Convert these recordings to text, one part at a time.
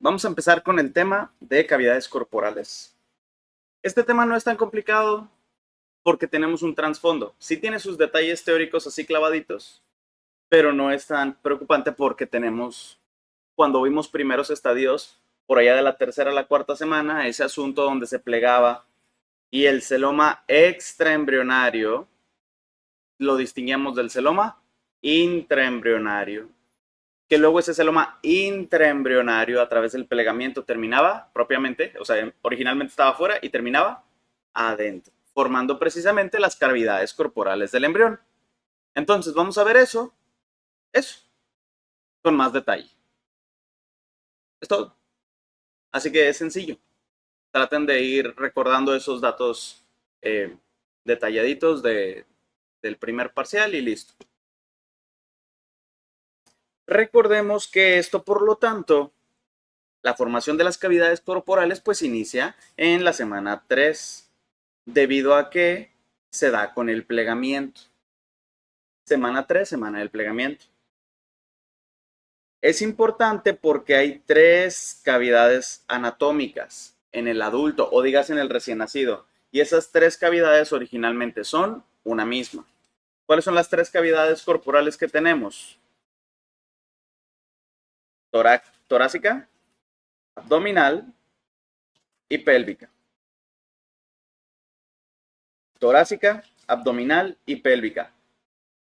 Vamos a empezar con el tema de cavidades corporales. Este tema no es tan complicado porque tenemos un trasfondo. Sí tiene sus detalles teóricos así clavaditos, pero no es tan preocupante porque tenemos, cuando vimos primeros estadios, por allá de la tercera a la cuarta semana, ese asunto donde se plegaba y el celoma extraembrionario lo distinguíamos del celoma intraembrionario, que luego ese celoma intraembrionario a través del plegamiento terminaba propiamente, o sea, originalmente estaba afuera y terminaba adentro, formando precisamente las cavidades corporales del embrión. Entonces vamos a ver eso, con más detalle. Es todo. Así que es sencillo. Traten de ir recordando esos datos detalladitos del primer parcial y listo. Recordemos que esto, por lo tanto, la formación de las cavidades corporales pues inicia en la semana 3, debido a que se da con el plegamiento. Semana 3, semana del plegamiento. Es importante porque hay 3 cavidades anatómicas en el adulto, o digas en el recién nacido, y esas 3 cavidades originalmente son una misma. ¿Cuáles son las 3 cavidades corporales que tenemos? Torácica, abdominal y pélvica. Torácica, abdominal y pélvica.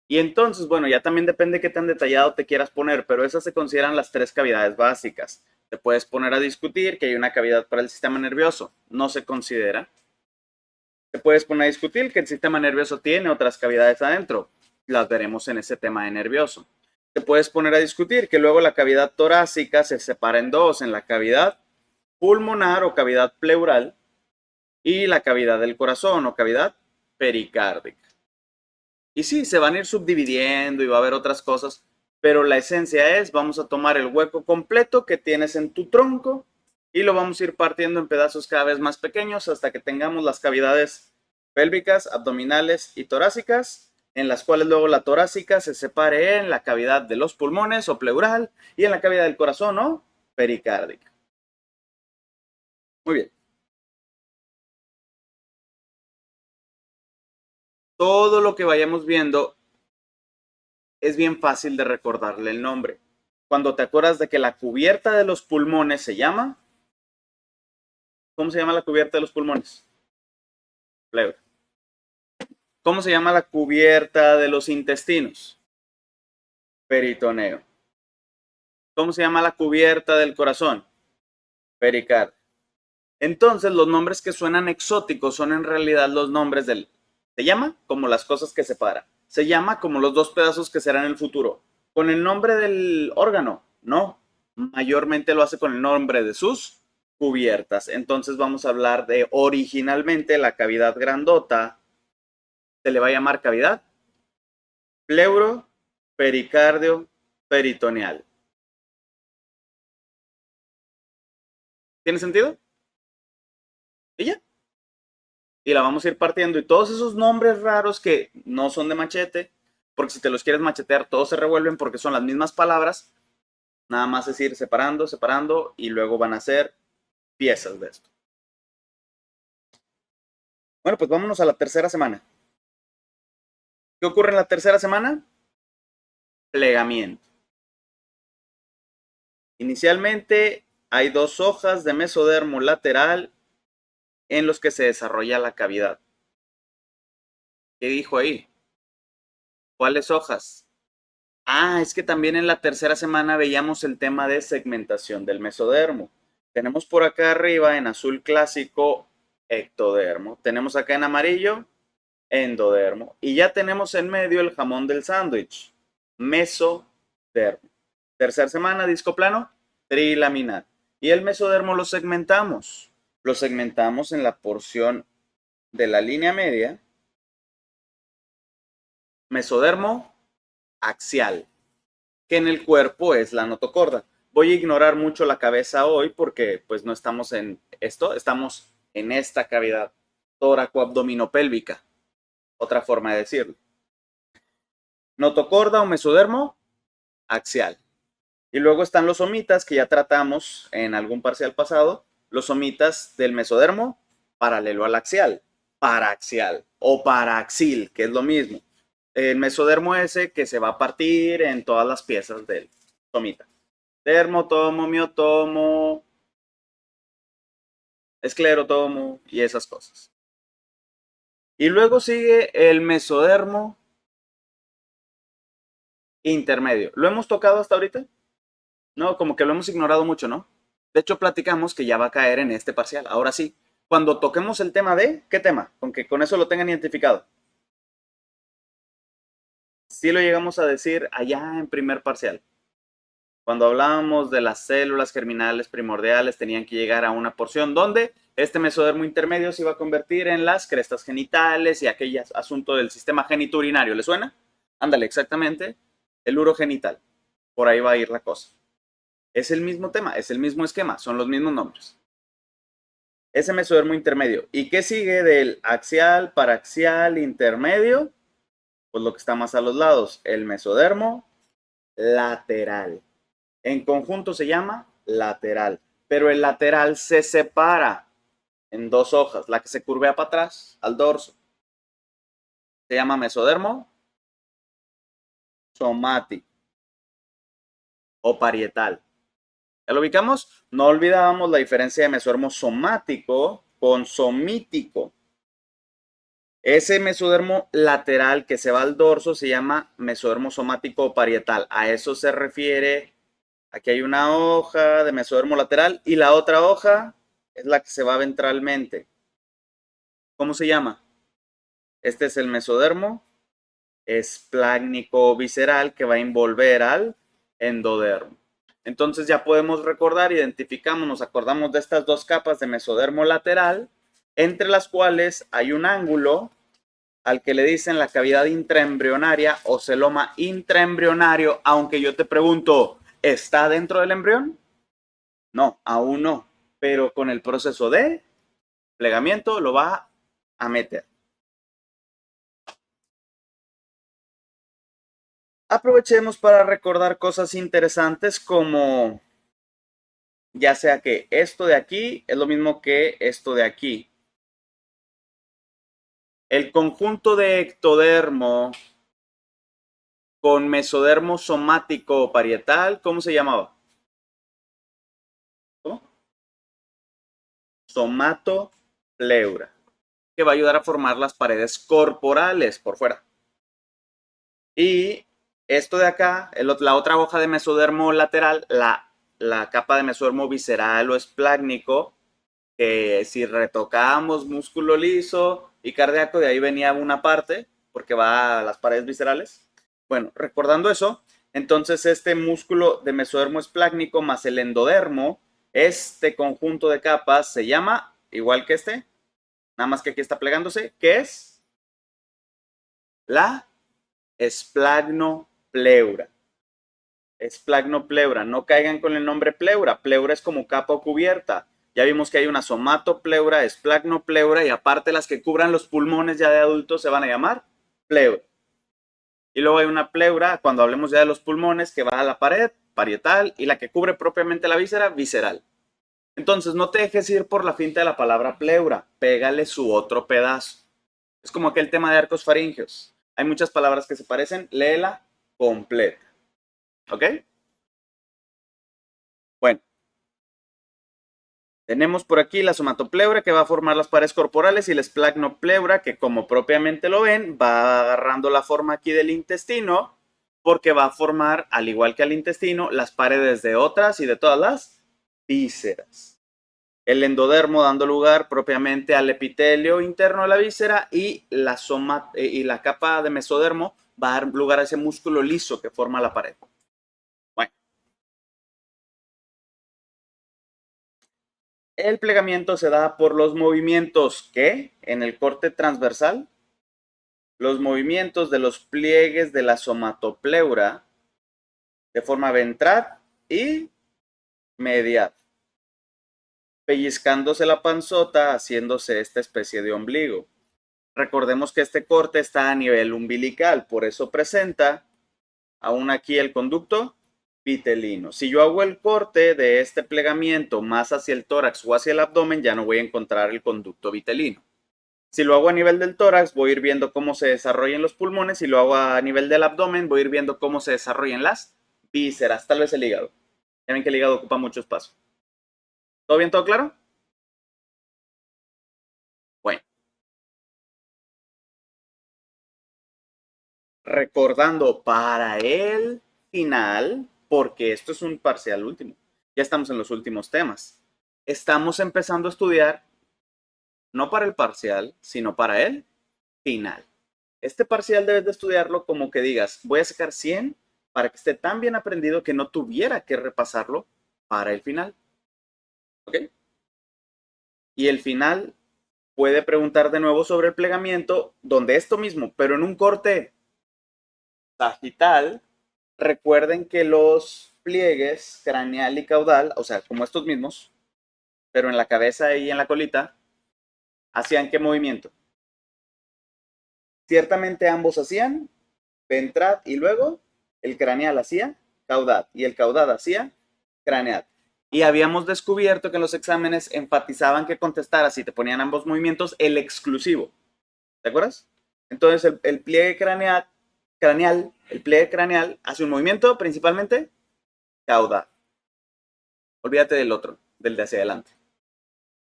Y entonces, bueno, ya también depende qué tan detallado te quieras poner, pero esas se consideran las 3 cavidades básicas. Te puedes poner a discutir que hay una cavidad para el sistema nervioso, no se considera. Te puedes poner a discutir que el sistema nervioso tiene otras cavidades adentro, las veremos en ese tema de nervioso. Te puedes poner a discutir que luego la cavidad torácica se separa en dos, en la cavidad pulmonar o cavidad pleural y la cavidad del corazón o cavidad pericárdica. Y sí, se van a ir subdividiendo y va a haber otras cosas, pero la esencia es, vamos a tomar el hueco completo que tienes en tu tronco y lo vamos a ir partiendo en pedazos cada vez más pequeños hasta que tengamos las cavidades pélvicas, abdominales y torácicas, en las cuales luego la torácica se separe en la cavidad de los pulmones o pleural y en la cavidad del corazón o pericárdica. Muy bien. Todo lo que vayamos viendo es bien fácil de recordarle el nombre. Cuando te acuerdas de que la cubierta de los pulmones se llama, ¿cómo se llama la cubierta de los pulmones? Pleura. ¿Cómo se llama la cubierta de los intestinos? Peritoneo. ¿Cómo se llama la cubierta del corazón? Pericardio. Entonces, los nombres que suenan exóticos son en realidad los nombres del... Se llama como las cosas que separa. Se llama como los dos pedazos que serán en el futuro. Con el nombre del órgano, no. Mayormente lo hace con el nombre de sus cubiertas. Entonces vamos a hablar de originalmente la cavidad grandota. Se le va a llamar cavidad pleuro, pericardio, peritoneal. ¿Tiene sentido? ¿Y ya? Y la vamos a ir partiendo. Y todos esos nombres raros que no son de machete, porque si te los quieres machetear, todos se revuelven porque son las mismas palabras. Nada más es ir separando, separando y luego van a ser piezas de esto. Bueno, pues vámonos a la tercera semana. ¿Qué ocurre en la tercera semana? Plegamiento. Inicialmente hay 2 hojas de mesodermo lateral en los que se desarrolla la cavidad. ¿Qué dijo ahí? ¿Cuáles hojas? Ah, es que también en la tercera semana veíamos el tema de segmentación del mesodermo. Tenemos por acá arriba en azul clásico ectodermo. Tenemos acá en amarillo endodermo. Y ya tenemos en medio el jamón del sándwich, mesodermo. Tercera semana, disco plano, trilaminar. Y el mesodermo lo segmentamos. Lo segmentamos en la porción de la línea media. Mesodermo axial, que en el cuerpo es la notocorda. Voy a ignorar mucho la cabeza hoy porque pues no estamos en esto, estamos en esta cavidad tóraco-abdominopélvica, otra forma de decirlo. Notocorda o mesodermo axial. Y luego están los somitas que ya tratamos en algún parcial pasado, los somitas del mesodermo paralelo al axial, paraxial o paraxil, que es lo mismo. El mesodermo ese que se va a partir en todas las piezas del somita. Dermotomo, miotomo, esclerotomo y esas cosas. Y luego sigue el mesodermo intermedio. ¿Lo hemos tocado hasta ahorita? No, como que lo hemos ignorado mucho, ¿no? De hecho, platicamos que ya va a caer en este parcial. Ahora sí, cuando toquemos el tema de, ¿qué tema? Con que con eso lo tengan identificado. Sí lo llegamos a decir allá en primer parcial. Cuando hablábamos de las células germinales primordiales, tenían que llegar a una porción donde este mesodermo intermedio se iba a convertir en las crestas genitales y aquel asunto del sistema genitourinario. ¿Le suena? Ándale, exactamente. El urogenital. Por ahí va a ir la cosa. Es el mismo tema, es el mismo esquema, son los mismos nombres. Ese mesodermo intermedio. ¿Y qué sigue del axial, paraxial, intermedio? Pues lo que está más a los lados, el mesodermo lateral. En conjunto se llama lateral, pero el lateral se separa en dos hojas, la que se curvea para atrás, al dorso. Se llama mesodermo somático o parietal. ¿Ya lo ubicamos? No olvidábamos la diferencia de mesodermo somático con somítico. Ese mesodermo lateral que se va al dorso se llama mesodermo somático o parietal. A eso se refiere. Aquí hay una hoja de mesodermo lateral y la otra hoja es la que se va ventralmente. ¿Cómo se llama? Este es el mesodermo esplácnico visceral que va a envolver al endodermo. Entonces ya podemos recordar, identificamos, nos acordamos de estas dos capas de mesodermo lateral, entre las cuales hay un ángulo al que le dicen la cavidad intraembrionaria o celoma intraembrionario, aunque yo te pregunto, ¿está dentro del embrión? No, aún no, pero con el proceso de plegamiento lo va a meter. Aprovechemos para recordar cosas interesantes como ya sea que esto de aquí es lo mismo que esto de aquí. El conjunto de ectodermo con mesodermo somático o parietal, ¿cómo se llamaba? ¿Cómo? Somatopleura, que va a ayudar a formar las paredes corporales por fuera. Y esto de acá, la otra hoja de mesodermo lateral, la capa de mesodermo visceral o esplácnico, que si retocábamos músculo liso y cardíaco, de ahí venía una parte, porque va a las paredes viscerales. Bueno, recordando eso, entonces este músculo de mesodermo esplácnico más el endodermo, este conjunto de capas se llama, igual que este, nada más que aquí está plegándose, que es la esplagnopleura. Esplagnopleura, no caigan con el nombre pleura. Pleura es como capa o cubierta. Ya vimos que hay una somatopleura, esplagnopleura y aparte las que cubran los pulmones ya de adultos se van a llamar pleura. Y luego hay una pleura, cuando hablemos ya de los pulmones, que va a la pared, parietal, y la que cubre propiamente la víscera, visceral. Entonces, no te dejes ir por la finta de la palabra pleura, pégale su otro pedazo. Es como aquel tema de arcos faringeos. Hay muchas palabras que se parecen, léela completa. ¿Ok? Bueno, tenemos por aquí la somatopleura que va a formar las paredes corporales y la esplagnopleura que, como propiamente lo ven, va agarrando la forma aquí del intestino porque va a formar, al igual que al intestino, las paredes de otras y de todas las vísceras. El endodermo dando lugar propiamente al epitelio interno de la víscera y la capa de mesodermo va a dar lugar a ese músculo liso que forma la pared. Bueno, el plegamiento se da por los movimientos que en el corte transversal, los movimientos de los pliegues de la somatopleura de forma ventral y medial, pellizcándose la panzota, haciéndose esta especie de ombligo. Recordemos que este corte está a nivel umbilical, por eso presenta aún aquí el conducto vitelino. Si yo hago el corte de este plegamiento más hacia el tórax o hacia el abdomen, ya no voy a encontrar el conducto vitelino. Si lo hago a nivel del tórax, voy a ir viendo cómo se desarrollan los pulmones. Si lo hago a nivel del abdomen, voy a ir viendo cómo se desarrollan las vísceras, tal vez el hígado. Ya ven que el hígado ocupa mucho espacio. ¿Todo bien, todo claro? Bueno. Recordando para el final, porque esto es un parcial último. Ya estamos en los últimos temas. Estamos empezando a estudiar no para el parcial, sino para el final. Este parcial debes de estudiarlo como que digas, voy a sacar 100 para que esté tan bien aprendido que no tuviera que repasarlo para el final. ¿Ok? Y el final puede preguntar de nuevo sobre el plegamiento, donde esto mismo, pero en un corte sagital. Recuerden que los pliegues craneal y caudal, o sea, como estos mismos, pero en la cabeza y en la colita, ¿hacían qué movimiento? Ciertamente ambos hacían ventral y luego el craneal hacía caudal y el caudal hacía craneal. Y habíamos descubierto que en los exámenes enfatizaban que contestaras si te ponían ambos movimientos el exclusivo. ¿Te acuerdas? Entonces el pliegue craneal, el pliegue craneal hace un movimiento principalmente caudal. Olvídate del otro, del de hacia adelante.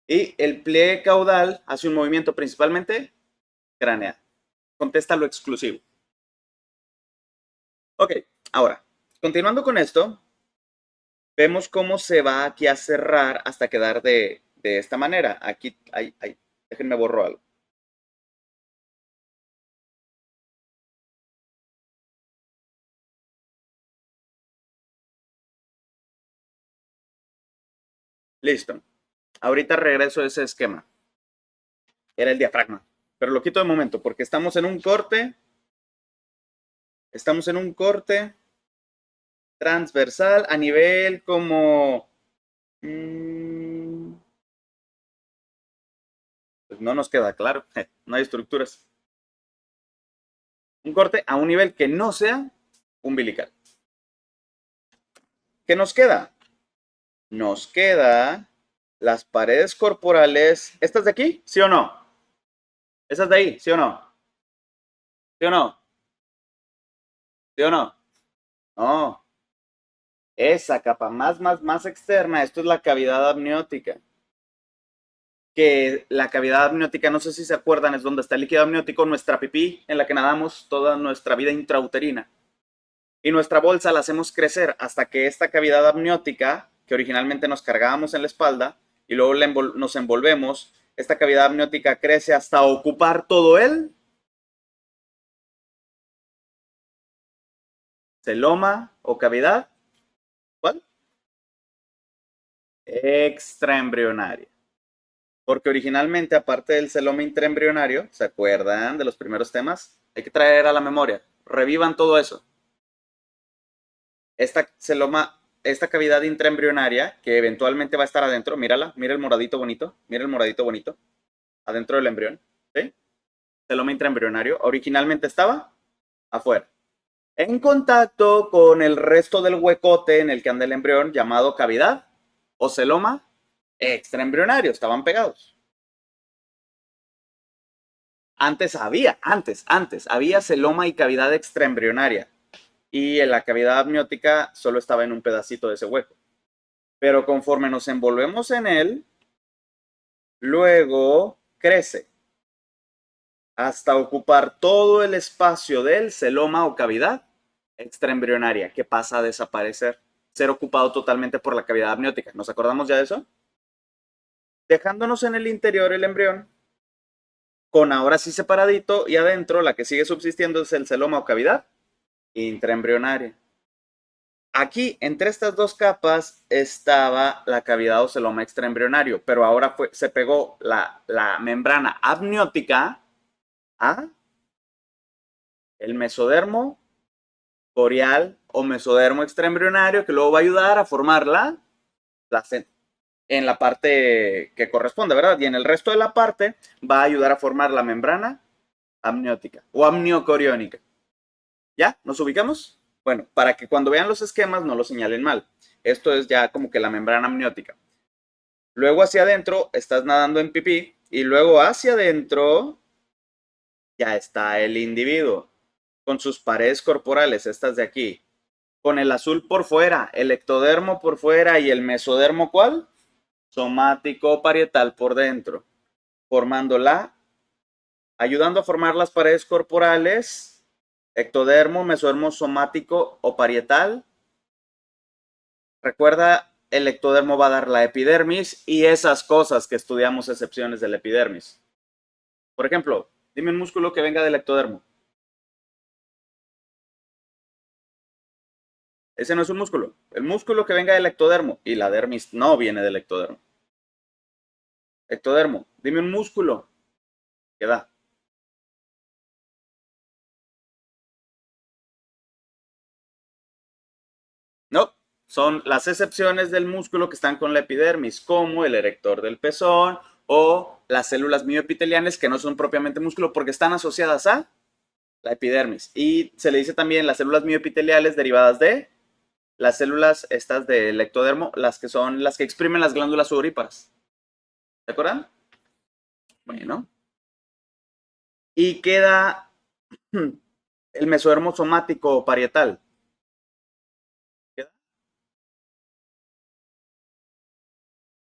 Y el pliegue caudal hace un movimiento principalmente craneal. Contesta lo exclusivo. Ok, ahora, continuando con esto, vemos cómo se va aquí a cerrar hasta quedar de esta manera. Aquí, déjenme borro algo. Listo. Ahorita regreso a ese esquema. Era el diafragma. Pero lo quito de momento porque estamos en un corte. Estamos en un corte transversal a nivel como... pues no nos queda claro. No hay estructuras. Un corte a un nivel que no sea umbilical. ¿Qué nos queda? Nos queda las paredes corporales. ¿Estas de aquí? ¿Sí o no? ¿Esas de ahí? ¿Sí o no? ¿Sí o no? ¿Sí o no? No. Esa capa más externa, esto es la cavidad amniótica. Que la cavidad amniótica, no sé si se acuerdan, es donde está el líquido amniótico, nuestra pipí, en la que nadamos toda nuestra vida intrauterina. Y nuestra bolsa la hacemos crecer hasta que esta cavidad amniótica, que originalmente nos cargábamos en la espalda, y luego nos envolvemos, esta cavidad amniótica crece hasta ocupar todo el celoma o cavidad. ¿Cuál? Extraembrionaria. Porque originalmente, aparte del celoma intraembrionario, ¿se acuerdan de los primeros temas? Hay que traer a la memoria. Revivan todo eso. Esta celoma, esta cavidad intraembrionaria, que eventualmente va a estar adentro, mírala, mira el moradito bonito, mira el moradito bonito, adentro del embrión, ¿sí? Celoma intraembrionario, originalmente estaba afuera, en contacto con el resto del huecote en el que anda el embrión, llamado cavidad o celoma extraembrionario, estaban pegados. Antes había celoma y cavidad extraembrionaria, y en la cavidad amniótica solo estaba en un pedacito de ese hueco. Pero conforme nos envolvemos en él, luego crece hasta ocupar todo el espacio del celoma o cavidad extraembrionaria, que pasa a desaparecer, ser ocupado totalmente por la cavidad amniótica. ¿Nos acordamos ya de eso? Dejándonos en el interior el embrión, con ahora sí separadito, y adentro la que sigue subsistiendo es el celoma o cavidad intraembrionaria. Aquí, entre estas dos capas, estaba la cavidad o celoma extraembrionario, pero ahora se pegó la membrana amniótica a el mesodermo corial o mesodermo extraembrionario, que luego va a ayudar a formar la en la parte que corresponde, ¿verdad? Y en el resto de la parte va a ayudar a formar la membrana amniótica o amniocoriónica. ¿Ya? ¿Nos ubicamos? Bueno, para que cuando vean los esquemas no lo señalen mal. Esto es ya como que la membrana amniótica. Luego hacia adentro estás nadando en pipí y luego hacia adentro ya está el individuo con sus paredes corporales, estas de aquí, con el azul por fuera, el ectodermo por fuera y el mesodermo, ¿cuál? Somático parietal por dentro, formándola, ayudando a formar las paredes corporales, ectodermo, mesodermo somático o parietal. Recuerda, el ectodermo va a dar la epidermis y esas cosas que estudiamos, excepciones del epidermis. Por ejemplo, dime un músculo que venga del ectodermo. Ese no es un músculo. El músculo que venga del ectodermo y la dermis no viene del ectodermo. Ectodermo, dime un músculo que da. No, son las excepciones del músculo que están con la epidermis, como el erector del pezón o las células mioepiteliales que no son propiamente músculo porque están asociadas a la epidermis. Y se le dice también las células mioepiteliales derivadas de las células estas del ectodermo, las que son las que exprimen las glándulas sudoríparas. ¿Se acuerdan? Bueno. Y queda el mesodermo somático parietal. ¿Queda?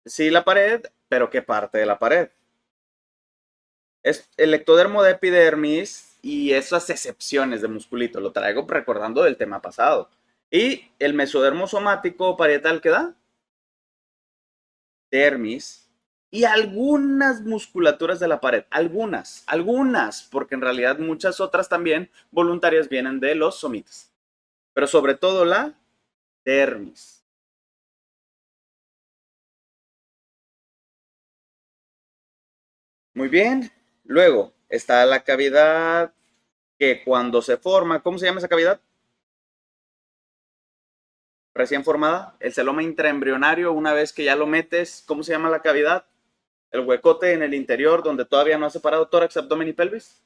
Sí, la pared, pero ¿qué parte de la pared? Es el ectodermo de epidermis y esas excepciones de musculito. Lo traigo recordando del tema pasado. Y el mesodermo somático parietal, ¿qué da? Dermis. Y algunas musculaturas de la pared. Algunas, porque en realidad muchas otras también voluntarias vienen de los somites. Pero sobre todo la dermis. Muy bien. Luego está la cavidad que cuando se forma, ¿cómo se llama esa cavidad? Recién formada. El celoma intraembrionario, una vez que ya lo metes, ¿cómo se llama la cavidad? El huecote en el interior donde todavía no ha separado tórax, abdomen y pelvis.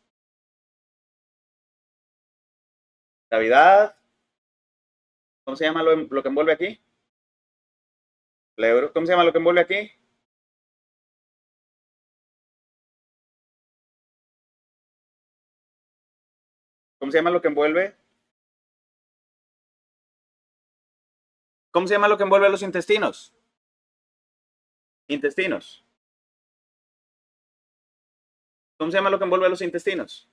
Cavidad. ¿Cómo se llama lo que envuelve aquí? Pleuro. ¿Cómo se llama lo que envuelve aquí? ¿Cómo se llama lo que envuelve? ¿Cómo se llama lo que envuelve a los intestinos? Intestinos. ¿Cómo se llama lo que envuelve a los intestinos?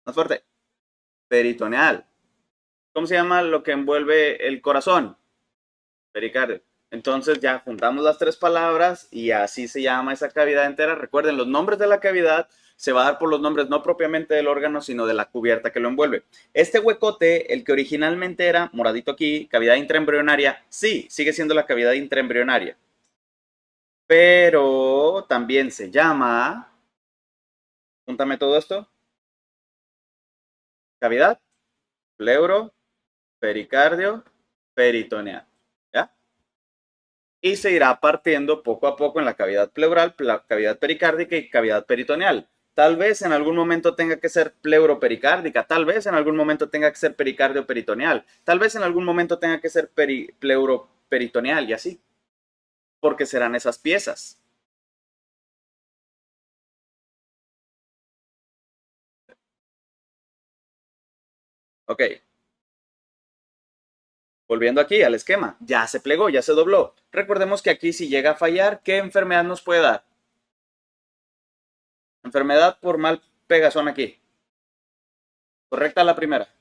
Más fuerte. Peritoneal. ¿Cómo se llama lo que envuelve el corazón? Pericardio. Entonces ya juntamos las tres palabras y así se llama esa cavidad entera. Recuerden, los nombres de la cavidad se va a dar por los nombres no propiamente del órgano, sino de la cubierta que lo envuelve. Este huecote, el que originalmente era, moradito aquí, cavidad intraembrionaria, sí, sigue siendo la cavidad intraembrionaria. Pero también se llama, júntame todo esto, cavidad, pleuro, pericardio, peritoneal. ¿Ya? Y se irá partiendo poco a poco en la cavidad pleural, la cavidad pericárdica y cavidad peritoneal. Tal vez en algún momento tenga que ser pleuropericárdica, tal vez en algún momento tenga que ser pericardio peritoneal, tal vez en algún momento tenga que ser pleuroperitoneal y así, porque serán esas piezas. Ok, volviendo aquí al esquema, ya se plegó, ya se dobló. Recordemos que aquí si llega a fallar, ¿qué enfermedad nos puede dar? Enfermedad por mal pegazón aquí. Correcta la primera.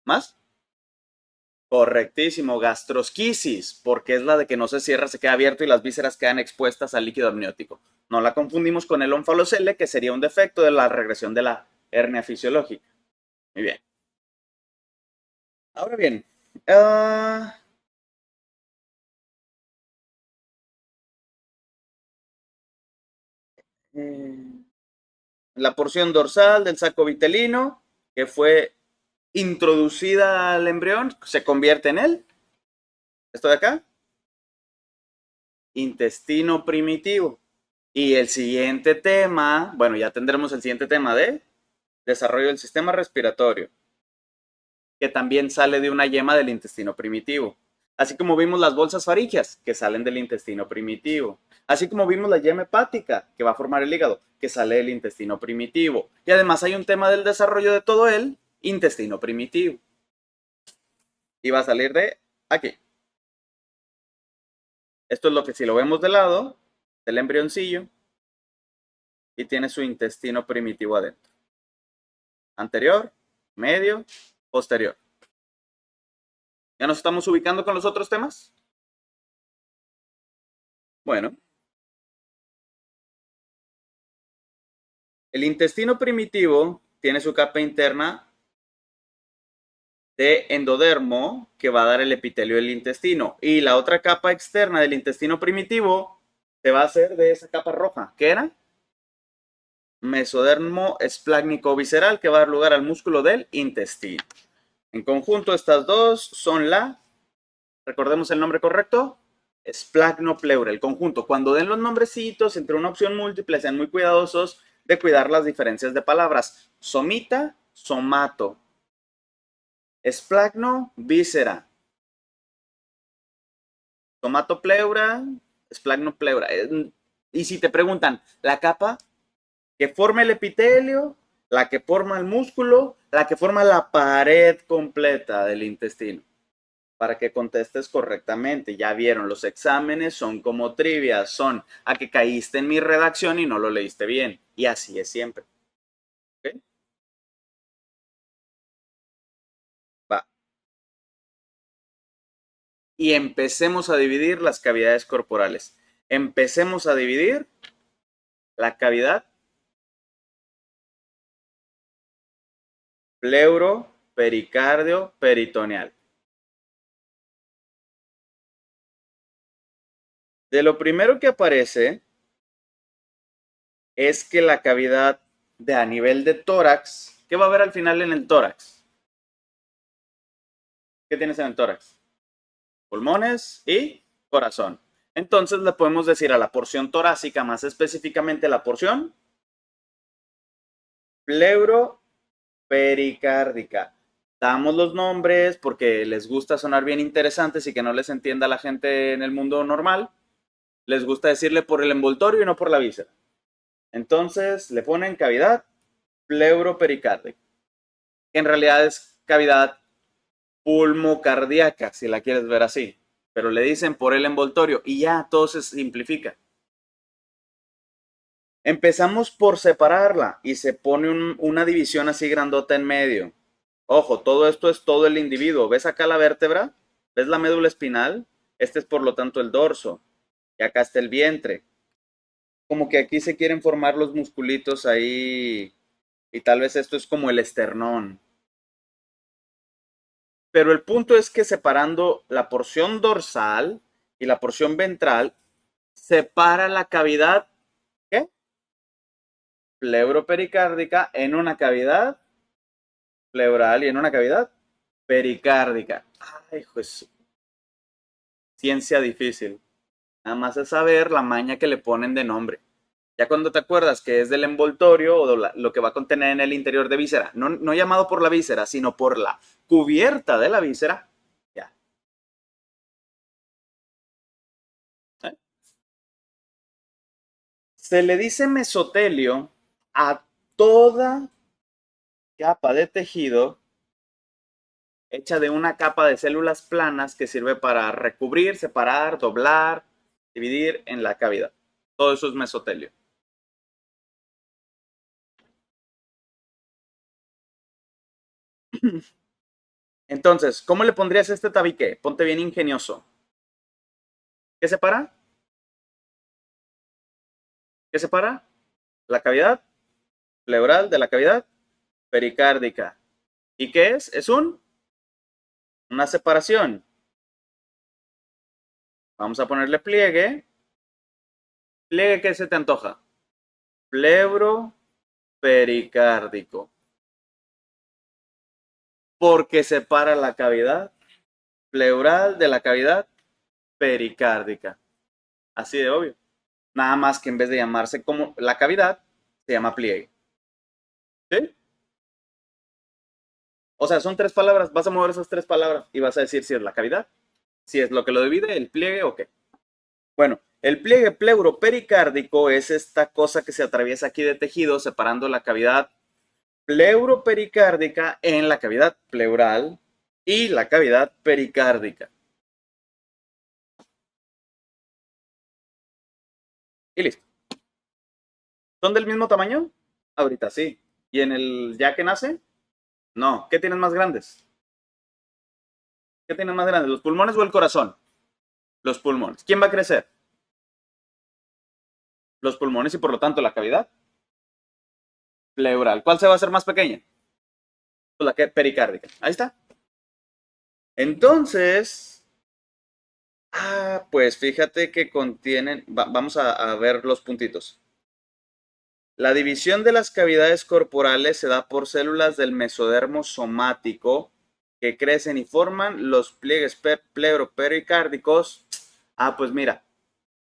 ¿Más? Correctísimo, gastrosquisis, porque es la de que no se cierra, se queda abierto y las vísceras quedan expuestas al líquido amniótico. No la confundimos con el onfalocele, que sería un defecto de la regresión de la hernia fisiológica. Muy bien. Ahora bien, la porción dorsal del saco vitelino, que fue introducida al embrión, se convierte en él. Esto de acá, intestino primitivo. Y el siguiente tema, bueno, ya tendremos el siguiente tema de Desarrollo del sistema respiratorio, que también sale de una yema del intestino primitivo. Así como vimos las bolsas farígeas, que salen del intestino primitivo. Así como vimos la yema hepática, que va a formar el hígado, que sale del intestino primitivo. Y además hay un tema del desarrollo de todo el intestino primitivo. Y va a salir de aquí. Esto es lo que si lo vemos de lado, del embrioncillo, y tiene su intestino primitivo adentro. Anterior, medio, posterior. ¿Ya nos estamos ubicando con los otros temas? Bueno, el intestino primitivo tiene su capa interna de endodermo que va a dar el epitelio del intestino. Y la otra capa externa del intestino primitivo se va a hacer de esa capa roja. ¿Qué era? Mesodermo esplácnico visceral, que va a dar lugar al músculo del intestino. En conjunto, estas dos son recordemos el nombre correcto, esplagno-pleura, el conjunto. Cuando den los nombrecitos entre una opción múltiple, sean muy cuidadosos de cuidar las diferencias de palabras. Somita, somato. Esplagno, víscera. Somatopleura, esplagno-pleura. Y si te preguntan, la capa que forma el epitelio, la que forma el músculo, la que forma la pared completa del intestino, para que contestes correctamente. Ya vieron, los exámenes son como trivias, son a que caíste en mi redacción y no lo leíste bien. Y así es siempre. ¿Okay? Va. Y empecemos a dividir las cavidades corporales. Empecemos a dividir la cavidad pleuro, pericardio, peritoneal. De lo primero que aparece es que la cavidad de a nivel de tórax, ¿qué va a haber al final en el tórax? ¿Qué tienes en el tórax? Pulmones y corazón. Entonces le podemos decir a la porción torácica, más específicamente la porción pleuropericárdica. Damos los nombres porque les gusta sonar bien interesantes y que no les entienda la gente en el mundo normal. Les gusta decirle por el envoltorio y no por la víscera. Entonces le ponen cavidad pleuropericárdica, que en realidad es cavidad pulmocardíaca, si la quieres ver así. Pero le dicen por el envoltorio y ya todo se simplifica. Empezamos por separarla y se pone una división así grandota en medio. Ojo, todo esto es todo el individuo. ¿Ves acá la vértebra? ¿Ves la médula espinal? Este es por lo tanto el dorso. Y acá está el vientre. Como que aquí se quieren formar los musculitos ahí. Y tal vez esto es como el esternón. Pero el punto es que separando la porción dorsal y la porción ventral, separa la cavidad, ¿qué? Pleuropericárdica en una cavidad pleural y en una cavidad pericárdica. Ay, pues, ciencia difícil. Nada más es saber la maña que le ponen de nombre. Ya cuando te acuerdas que es del envoltorio o de lo que va a contener en el interior de víscera, no llamado por la víscera, sino por la cubierta de la víscera, ya. ¿Eh? Se le dice mesotelio a toda capa de tejido hecha de una capa de células planas que sirve para recubrir, separar, doblar, dividir en la cavidad. Todo eso es mesotelio. Entonces, ¿cómo le pondrías este tabique? Ponte bien ingenioso. ¿Qué separa? ¿Qué separa? La cavidad pleural de la cavidad pericárdica. ¿Y qué es? Es una separación. Vamos a ponerle pliegue. ¿Pliegue qué se te antoja? Pleuro pericárdico. Porque separa la cavidad pleural de la cavidad pericárdica. Así de obvio. Nada más que en vez de llamarse como la cavidad, se llama pliegue. ¿Sí? O sea, son tres palabras, vas a mover esas tres palabras y vas a decir si es la cavidad, si es lo que lo divide, el pliegue o qué. Bueno, el pliegue pleuropericárdico es esta cosa que se atraviesa aquí de tejido, separando la cavidad pleuropericárdica en la cavidad pleural y la cavidad pericárdica. Y listo. ¿Son del mismo tamaño? Ahorita sí. ¿Y en el ya que nace? No. ¿Qué tienen más grandes? ¿Qué tienen más grandes? ¿Los pulmones o el corazón? Los pulmones. ¿Quién va a crecer? Los pulmones y por lo tanto la cavidad pleural. ¿Cuál se va a hacer más pequeña? Pues la que pericárdica. Ahí está. Entonces, pues fíjate que contienen, vamos a ver los puntitos. La división de las cavidades corporales se da por células del mesodermo somático que crecen y forman los pliegues pleuropericárdicos. Pues mira,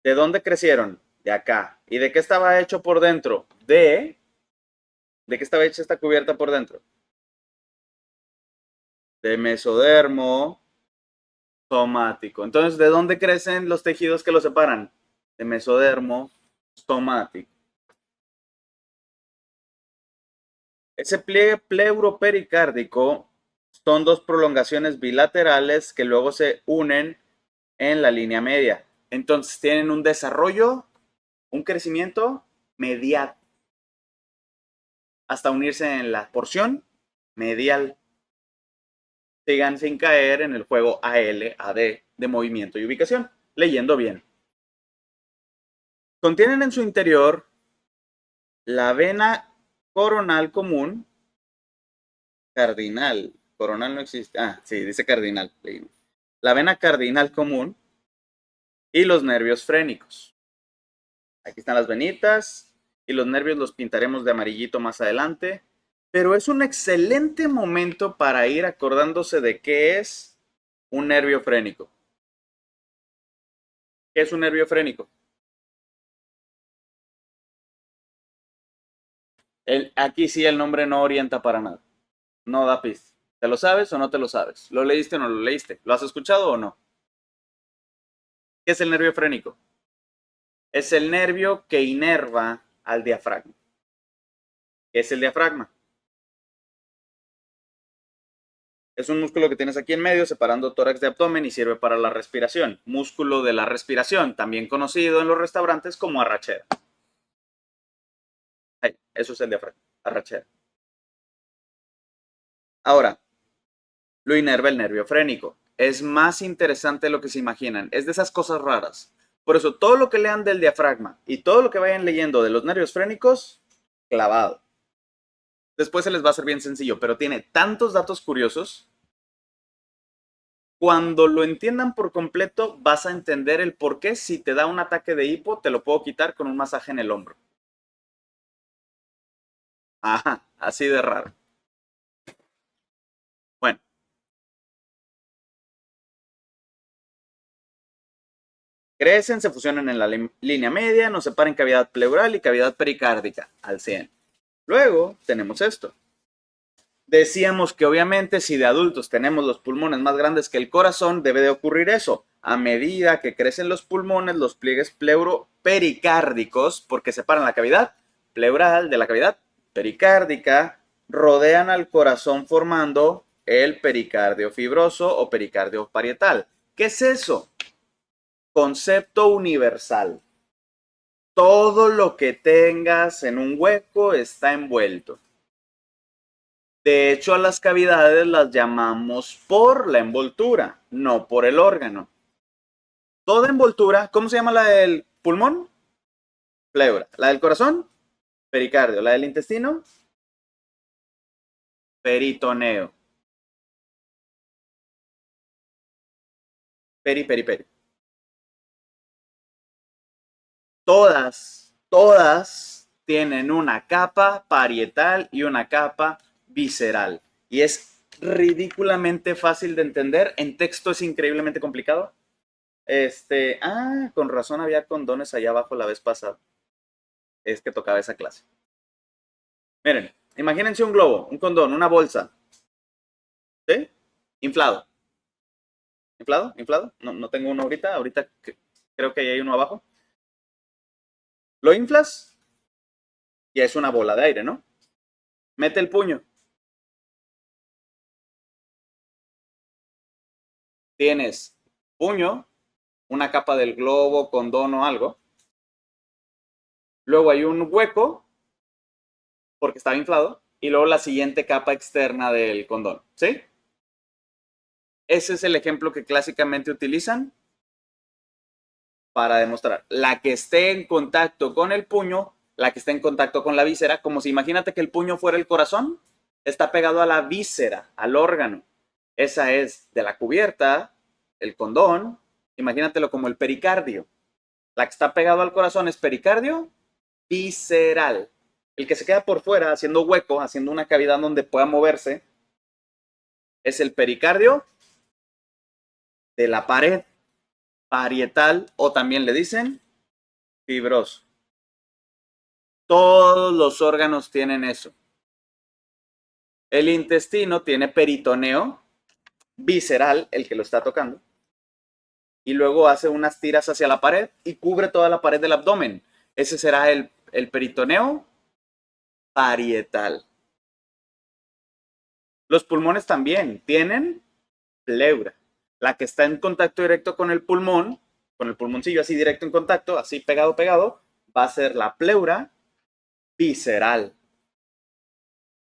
¿de dónde crecieron? De acá. ¿Y de qué estaba hecho por dentro? ¿De qué estaba hecha esta cubierta por dentro? De mesodermo somático. Entonces, ¿de dónde crecen los tejidos que los separan? De mesodermo somático. Ese pliegue pleuropericárdico son dos prolongaciones bilaterales que luego se unen en la línea media. Entonces tienen un desarrollo, un crecimiento medial, hasta unirse en la porción medial. Sigan sin caer en el juego AL-AD de movimiento y ubicación. Leyendo bien. Contienen en su interior la vena coronal común, cardinal. Coronal no existe. Sí, dice cardinal. La vena cardinal común y los nervios frénicos. Aquí están las venitas y los nervios los pintaremos de amarillito más adelante. Pero es un excelente momento para ir acordándose de qué es un nervio frénico. ¿Qué es un nervio frénico? Aquí sí el nombre no orienta para nada. No da pista. ¿Te lo sabes o no te lo sabes? ¿Lo leíste o no lo leíste? ¿Lo has escuchado o no? ¿Qué es el nervio frénico? Es el nervio que inerva al diafragma. ¿Qué es el diafragma? Es un músculo que tienes aquí en medio, separando tórax de abdomen y sirve para la respiración. Músculo de la respiración, también conocido en los restaurantes como arrachera. Eso es el diafragma, arrachera. Ahora, lo inerva el nervio frénico. Es más interesante de lo que se imaginan. Es de esas cosas raras. Por eso, todo lo que lean del diafragma y todo lo que vayan leyendo de los nervios frénicos, clavado. Después se les va a hacer bien sencillo, pero tiene tantos datos curiosos. Cuando lo entiendan por completo, vas a entender el por qué si te da un ataque de hipo, te lo puedo quitar con un masaje en el hombro. Ajá, así de raro. Bueno, crecen, se fusionan en la línea media, nos separan cavidad pleural y cavidad pericárdica al 100. Luego tenemos esto. Decíamos que obviamente si de adultos tenemos los pulmones más grandes que el corazón, debe de ocurrir eso. A medida que crecen los pulmones, los pliegues pleuropericárdicos, porque separan la cavidad pleural de la cavidad pericárdica, rodean al corazón formando el pericardio fibroso o pericardio parietal. ¿Qué es eso? Concepto universal. Todo lo que tengas en un hueco está envuelto. De hecho, a las cavidades las llamamos por la envoltura, no por el órgano. Toda envoltura, ¿cómo se llama la del pulmón? Pleura. La del corazón, pericardio. La del intestino, peritoneo. Peri. Todas tienen una capa parietal y una capa visceral. Y es ridículamente fácil de entender. En texto es increíblemente complicado. Con razón había condones allá abajo la vez pasada. Es que tocaba esa clase. Miren, imagínense un globo, un condón, una bolsa. ¿Sí? Inflado. ¿Inflado? ¿Inflado? No, no tengo uno ahorita. Creo que ahí hay uno abajo. Lo inflas y es una bola de aire, ¿no? Mete el puño. Tienes puño, una capa del globo, condón o algo. Luego hay un hueco porque estaba inflado. Y luego la siguiente capa externa del condón. ¿Sí? Ese es el ejemplo que clásicamente utilizan para demostrar. La que esté en contacto con el puño, la que esté en contacto con la víscera, como si imagínate que el puño fuera el corazón, está pegado a la víscera, al órgano. Esa es de la cubierta, el condón, imagínatelo como el pericardio. La que está pegado al corazón es pericardio visceral. El que se queda por fuera haciendo hueco, haciendo una cavidad donde pueda moverse, es el pericardio de la pared parietal o también le dicen fibroso. Todos los órganos tienen eso. El intestino tiene peritoneo visceral, el que lo está tocando, y luego hace unas tiras hacia la pared y cubre toda la pared del abdomen. Ese será el peritoneo parietal. Los pulmones también tienen pleura. La que está en contacto directo con el pulmoncillo así directo en contacto, así pegado, pegado, va a ser la pleura visceral.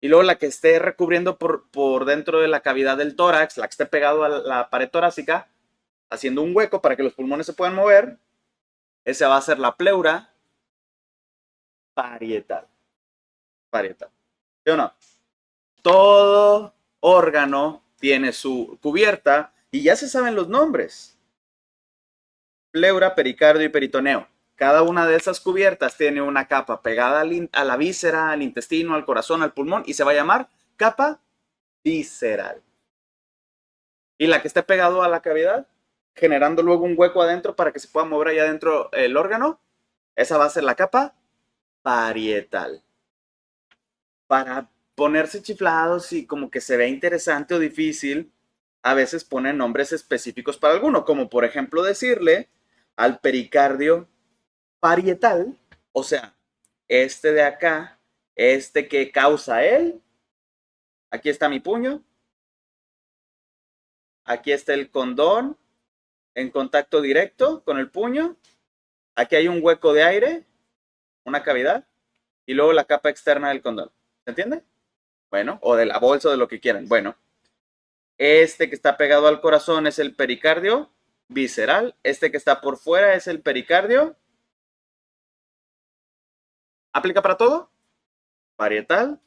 Y luego la que esté recubriendo por dentro de la cavidad del tórax, la que esté pegado a la pared torácica, haciendo un hueco para que los pulmones se puedan mover, esa va a ser la pleura parietal. Parietal. ¿Sí o no? Todo órgano tiene su cubierta y ya se saben los nombres. Pleura, pericardio y peritoneo. Cada una de esas cubiertas tiene una capa pegada a la víscera, al intestino, al corazón, al pulmón y se va a llamar capa visceral. Y la que esté pegado a la cavidad, generando luego un hueco adentro para que se pueda mover allá adentro el órgano, esa va a ser la capa parietal. Para ponerse chiflados y como que se ve interesante o difícil, a veces ponen nombres específicos para alguno, como por ejemplo decirle al pericardio parietal, o sea, este de acá, este que causa él, aquí está mi puño, aquí está el condón en contacto directo con el puño, aquí hay un hueco de aire, una cavidad, y luego la capa externa del condón. ¿Se entiende? Bueno, o de la bolsa o de lo que quieran. Bueno, este que está pegado al corazón es el pericardio visceral, este que está por fuera es el pericardio. ¿Aplica para todo? Parietal.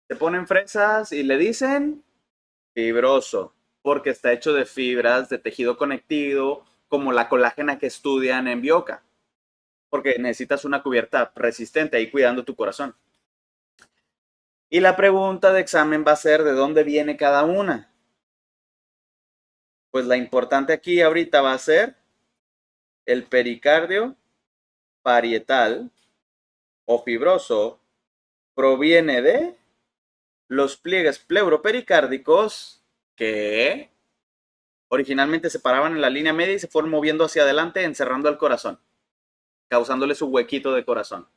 Se ponen fresas y le dicen fibroso, porque está hecho de fibras de tejido conectivo, como la colágena que estudian en Bioca, porque necesitas una cubierta resistente ahí cuidando tu corazón. Y la pregunta de examen va a ser de dónde viene cada una. Pues la importante aquí ahorita va a ser el pericardio parietal o fibroso proviene de los pliegues pleuropericárdicos que originalmente se paraban en la línea media y se fueron moviendo hacia adelante encerrando el corazón, causándole su huequito de corazón.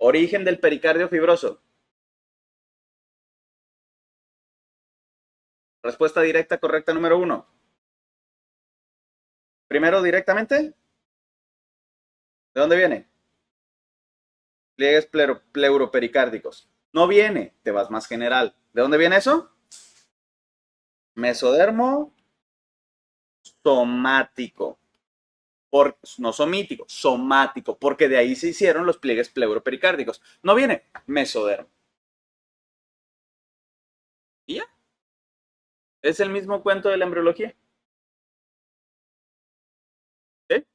Origen del pericardio fibroso. Respuesta directa correcta número 1. Primero directamente, ¿de dónde viene? Pliegues pleuropericárdicos. No viene, te vas más general. ¿De dónde viene eso? Mesodermo somático. No somítico, somático, porque de ahí se hicieron los pliegues pleuropericárdicos. No viene mesodermo. Y ya. Es el mismo cuento de la embriología. ¿Sí?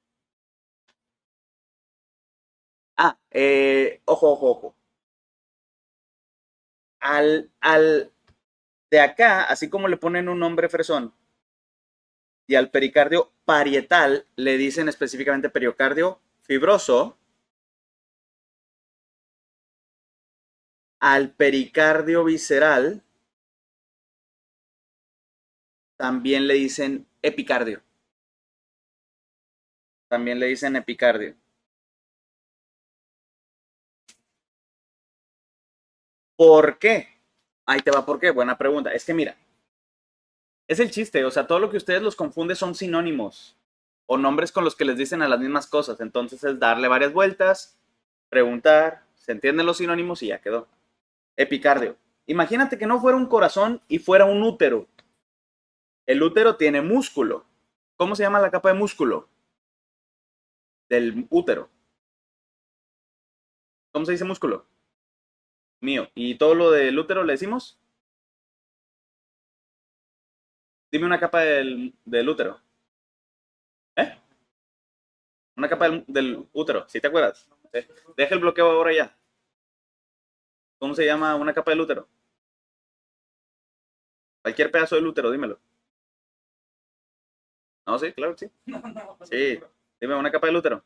Ojo, ojo, ojo. Al de acá, así como le ponen un nombre fresón, y al pericardio parietal le dicen específicamente pericardio fibroso. al pericardio visceral también le dicen epicardio. También le dicen epicardio. ¿Por qué? Ahí te va, ¿por qué? Buena pregunta. Es que mira, es el chiste, o sea, todo lo que ustedes los confunde son sinónimos o nombres con los que les dicen a las mismas cosas. Entonces es darle varias vueltas, preguntar, se entienden los sinónimos y ya quedó. Epicardio. Imagínate que no fuera un corazón y fuera un útero. El útero tiene músculo. ¿Cómo se llama la capa de músculo del útero? ¿Cómo se dice músculo? Mío. ¿Y todo lo del útero le decimos? Dime una capa del útero. ¿Eh? Una capa del útero, ¿sí te acuerdas? ¿Sí? Deja el bloqueo ahora ya. ¿Cómo se llama una capa del útero? Cualquier pedazo del útero, dímelo. No, sí, claro que sí. Sí, dime una capa del útero.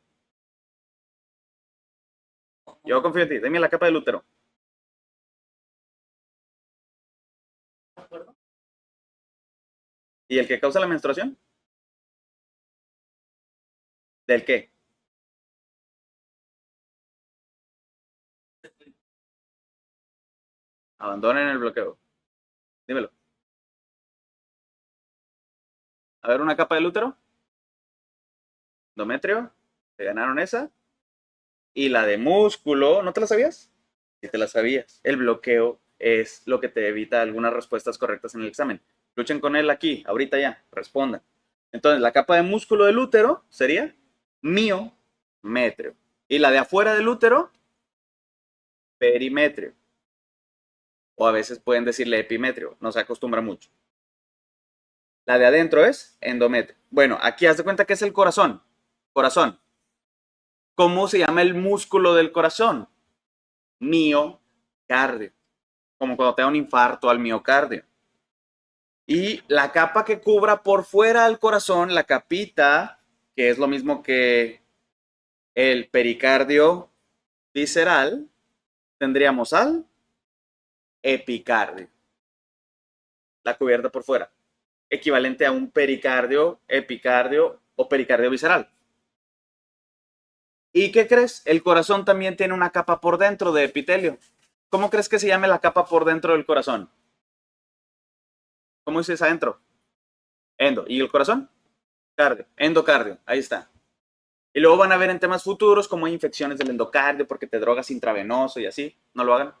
Yo confío en ti, dime la capa del útero. ¿Y el que causa la menstruación? ¿Del qué? Abandonen el bloqueo. Dímelo. A ver, una capa del útero. Endometrio. ¿Te ganaron esa? Y la de músculo, ¿no te la sabías? Sí te la sabías. El bloqueo es lo que te evita algunas respuestas correctas en el examen. Luchen con él aquí, ahorita ya, respondan. Entonces, la capa de músculo del útero sería miometrio. Y la de afuera del útero, perimetrio. O a veces pueden decirle epimetrio, no se acostumbra mucho. La de adentro es endometrio. Bueno, aquí haz de cuenta que es el corazón. Corazón. ¿Cómo se llama el músculo del corazón? Miocardio. Como cuando te da un infarto al miocardio. Y la capa que cubra por fuera al corazón, la capita, que es lo mismo que el pericardio visceral, tendríamos al epicardio. La cubierta por fuera. Equivalente a un pericardio, epicardio o pericardio visceral. ¿Y qué crees? El corazón también tiene una capa por dentro de epitelio. ¿Cómo crees que se llame la capa por dentro del corazón? ¿Cómo dices adentro? Endo. ¿Y el corazón? Cardio. Endocardio. Ahí está. Y luego van a ver en temas futuros como hay infecciones del endocardio porque te drogas intravenoso y así. No lo hagan.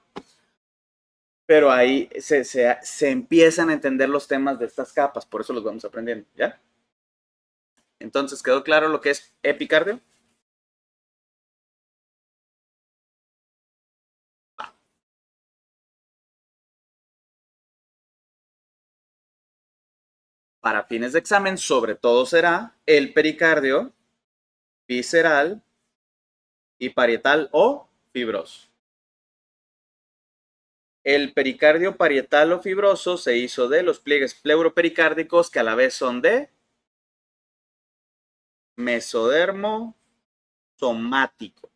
Pero ahí se empiezan a entender los temas de estas capas. Por eso los vamos aprendiendo. ¿Ya? Entonces, ¿quedó claro lo que es epicardio? Para fines de examen, sobre todo será el pericardio visceral y parietal o fibroso. El pericardio parietal o fibroso se hizo de los pliegues pleuropericárdicos que a la vez son de mesodermo somático,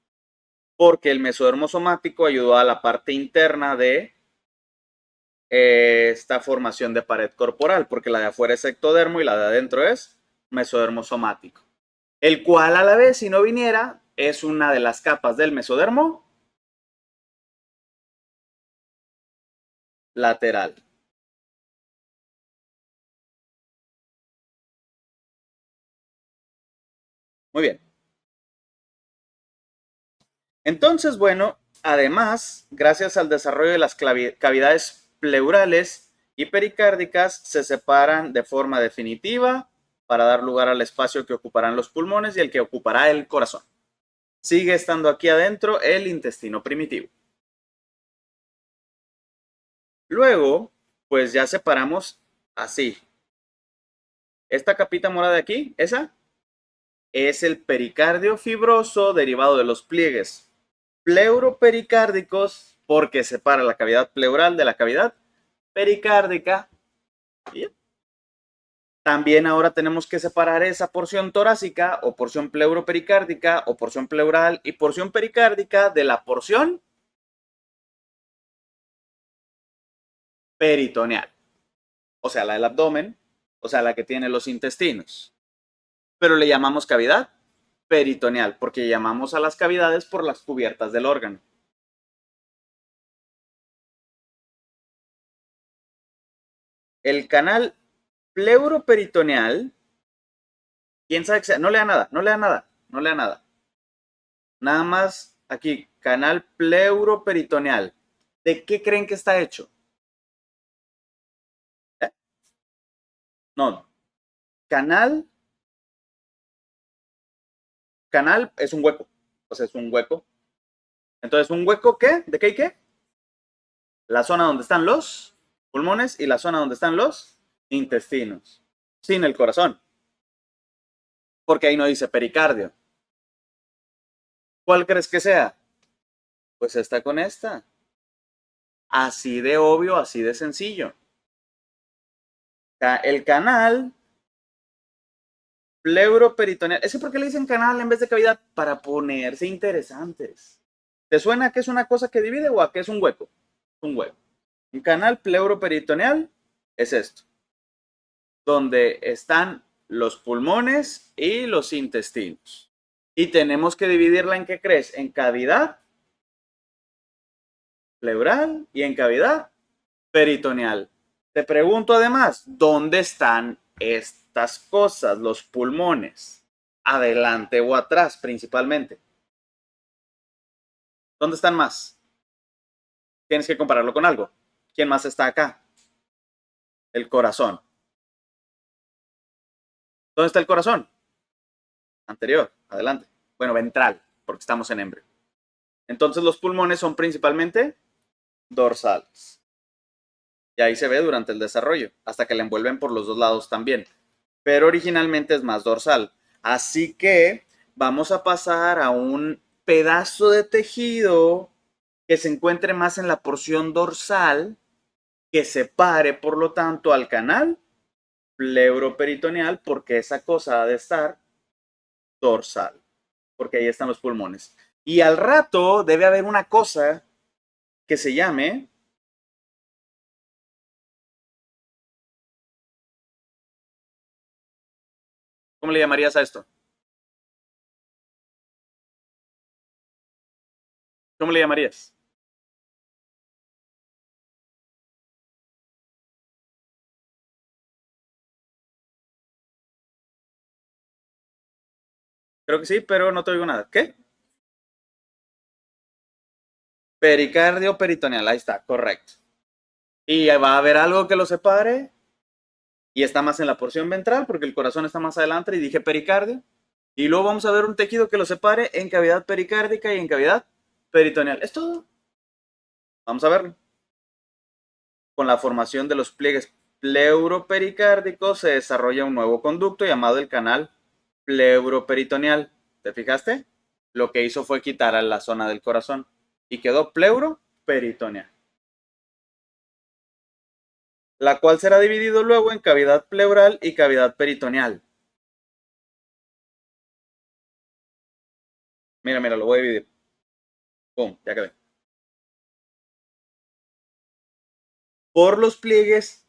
porque el mesodermo somático ayudó a la parte interna de esta formación de pared corporal, porque la de afuera es ectodermo y la de adentro es mesodermo somático, el cual a la vez, si no viniera, es una de las capas del mesodermo lateral. Muy bien. Entonces, bueno, además, gracias al desarrollo de las cavidades pleurales y pericárdicas, se separan de forma definitiva para dar lugar al espacio que ocuparán los pulmones y el que ocupará el corazón. Sigue estando aquí adentro el intestino primitivo. Luego, pues ya separamos así. Esta capita morada de aquí, esa es el pericardio fibroso derivado de los pliegues pleuropericárdicos porque separa la cavidad pleural de la cavidad pericárdica. ¿Sí? También ahora tenemos que separar esa porción torácica o porción pleuropericárdica o porción pleural y porción pericárdica de la porción peritoneal. O sea, la del abdomen, o sea, la que tiene los intestinos. Pero le llamamos cavidad peritoneal, porque llamamos a las cavidades por las cubiertas del órgano. El canal pleuroperitoneal, quién sabe que sea, no lea nada, no lea nada, no lea nada. Nada más aquí, canal pleuroperitoneal. ¿De qué creen que está hecho? ¿Eh? No, canal, canal es un hueco, o sea, es un hueco. Entonces, ¿un hueco qué? ¿De qué y qué? La zona donde están los pulmones y la zona donde están los intestinos, sin el corazón, porque ahí no dice pericardio. ¿Cuál crees que sea? Pues esta con esta. Así de obvio, así de sencillo. El canal pleuroperitoneal. ¿Es que por qué le dicen canal en vez de cavidad? Para ponerse interesantes. ¿Te suena que es una cosa que divide o a que es un hueco? Un hueco. Un canal pleuroperitoneal es esto, donde están los pulmones y los intestinos. Y tenemos que dividirla en qué crees, en cavidad pleural y en cavidad peritoneal. Te pregunto además, ¿dónde están estas cosas, los pulmones? ¿Adelante o atrás principalmente? ¿Dónde están más? Tienes que compararlo con algo. ¿Quién más está acá? El corazón. ¿Dónde está el corazón? Anterior, adelante. Bueno, ventral, porque estamos en embrión. Entonces los pulmones son principalmente dorsales. Y ahí se ve durante el desarrollo, hasta que la envuelven por los dos lados también. Pero originalmente es más dorsal. Así que vamos a pasar a un pedazo de tejido que se encuentre más en la porción dorsal, que separe, por lo tanto, al canal pleuroperitoneal, porque esa cosa ha de estar dorsal, porque ahí están los pulmones. Y al rato debe haber una cosa que se llame, ¿cómo le llamarías a esto? ¿Cómo le llamarías? Creo que sí, pero no te oigo nada. ¿Qué? Pericardio peritoneal, ahí está, correcto. Y va a haber algo que lo separe y está más en la porción ventral porque el corazón está más adelante y dije pericardio. Y luego vamos a ver un tejido que lo separe en cavidad pericárdica y en cavidad peritoneal. Es todo. Vamos a verlo. Con la formación de los pliegues pleuropericárdicos se desarrolla un nuevo conducto llamado el canal pleuroperitoneal. ¿Te fijaste? Lo que hizo fue quitar a la zona del corazón y quedó pleuroperitoneal, la cual será dividido luego en cavidad pleural y cavidad peritoneal. Mira, mira, lo voy a dividir. Pum, ya quedé. Por los pliegues.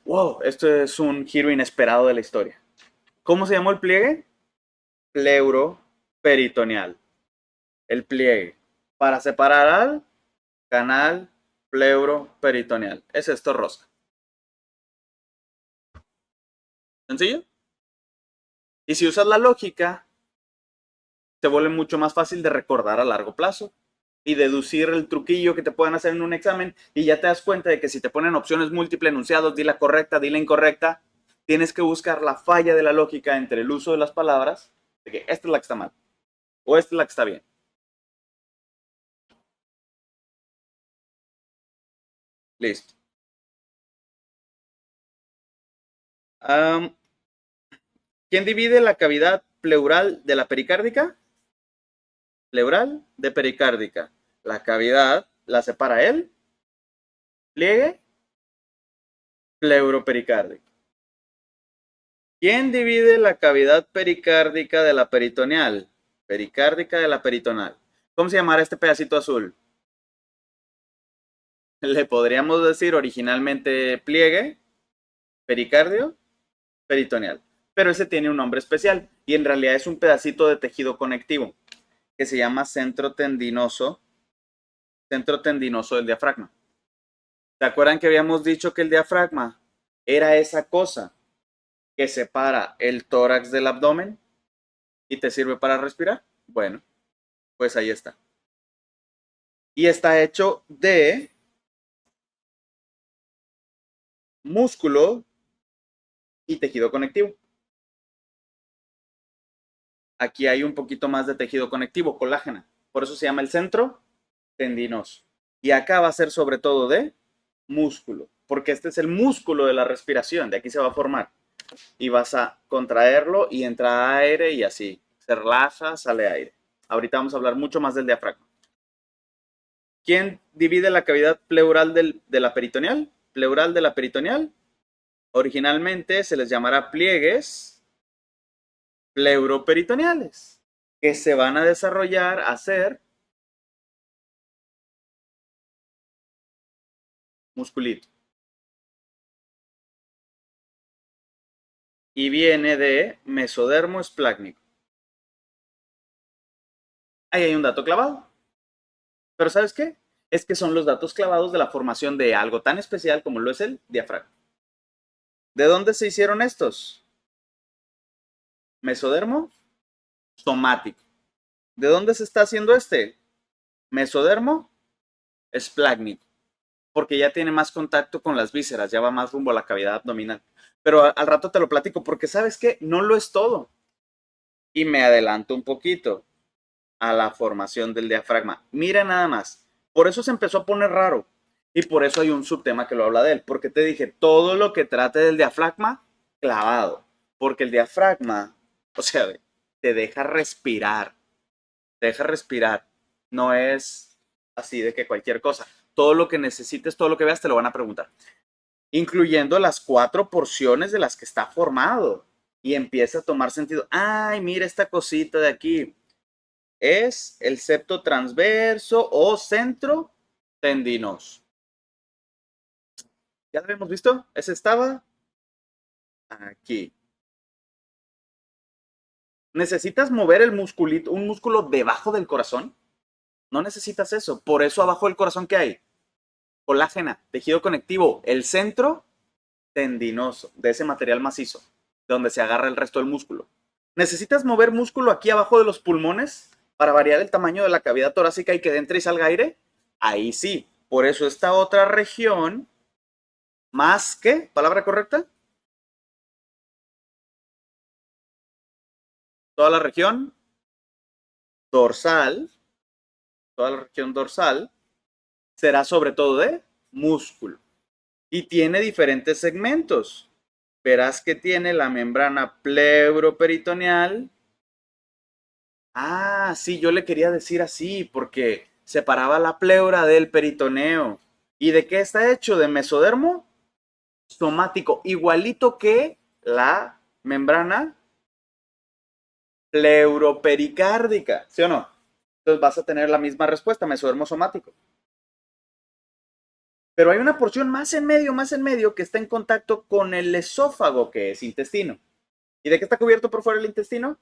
Wow, esto es un giro inesperado de la historia. ¿Cómo se llamó el pliegue? Pleuroperitoneal. El pliegue. Para separar al canal pleuroperitoneal. Es esto, rosca. ¿Sencillo? Y si usas la lógica, te vuelve mucho más fácil de recordar a largo plazo y deducir el truquillo que te pueden hacer en un examen y ya te das cuenta de que si te ponen opciones múltiples enunciados, di la correcta, di la incorrecta, tienes que buscar la falla de la lógica entre el uso de las palabras, de que esta es la que está mal o esta es la que está bien. Listo. Um, ¿Quién divide la cavidad pleural de la pericárdica? Pleural de pericárdica. La cavidad la separa el pliegue pleuropericárdico. ¿Quién divide la cavidad pericárdica de la peritoneal? Pericárdica de la peritoneal. ¿Cómo se llamará este pedacito azul? Le podríamos decir originalmente pliegue, pericardio, peritoneal. Pero ese tiene un nombre especial y en realidad es un pedacito de tejido conectivo que se llama centro tendinoso del diafragma. ¿Se acuerdan que habíamos dicho que el diafragma era esa cosa que separa el tórax del abdomen y te sirve para respirar? Bueno, pues ahí está. Y está hecho de músculo y tejido conectivo. Aquí hay un poquito más de tejido conectivo, colágeno. Por eso se llama el centro tendinoso. Y acá va a ser sobre todo de músculo, porque este es el músculo de la respiración, de aquí se va a formar. Y vas a contraerlo y entra aire y así. Se relaja, sale aire. Ahorita vamos a hablar mucho más del diafragma. ¿Quién divide la cavidad pleural de la peritoneal? Pleural de la peritoneal. Originalmente se les llamará pliegues pleuroperitoneales, que se van a desarrollar a ser musculito. Y viene de mesodermo esplácnico. Ahí hay un dato clavado. Pero ¿sabes qué? Es que son los datos clavados de la formación de algo tan especial como lo es el diafragma. ¿De dónde se hicieron estos? Mesodermo somático. ¿De dónde se está haciendo este? Mesodermo esplácnico. Porque ya tiene más contacto con las vísceras, ya va más rumbo a la cavidad abdominal. Pero al rato te lo platico porque ¿sabes qué? No lo es todo. Y me adelanto un poquito a la formación del diafragma. Mira nada más. Por eso se empezó a poner raro. Y por eso hay un subtema que lo habla de él. Porque te dije, todo lo que trate del diafragma, clavado. Porque el diafragma, o sea, te deja respirar. Te deja respirar. No es así de que cualquier cosa. Todo lo que necesites, todo lo que veas, te lo van a preguntar. Incluyendo las 4 porciones de las que está formado. Y empieza a tomar sentido. Ay, mira esta cosita de aquí. Es el septo transverso o centro tendinoso. ¿Ya lo habíamos visto? Ese estaba aquí. ¿Necesitas mover el musculito, un músculo debajo del corazón? No necesitas eso. Por eso abajo del corazón, ¿qué hay? Colágena, tejido conectivo, el centro tendinoso, de ese material macizo, donde se agarra el resto del músculo. ¿Necesitas mover músculo aquí abajo de los pulmones para variar el tamaño de la cavidad torácica y que entre y salga aire? Ahí sí. Por eso esta otra región, más que, palabra correcta, toda la región dorsal, toda la región dorsal, será sobre todo de músculo. Y tiene diferentes segmentos. Verás que tiene la membrana pleuroperitoneal. Ah, sí, yo le quería decir así, porque separaba la pleura del peritoneo. ¿Y de qué está hecho? De mesodermo somático, igualito que la membrana pleuropericárdica, ¿sí o no? Entonces vas a tener la misma respuesta, mesodermo somático. Pero hay una porción más en medio, que está en contacto con el esófago, que es intestino. ¿Y de qué está cubierto por fuera el intestino?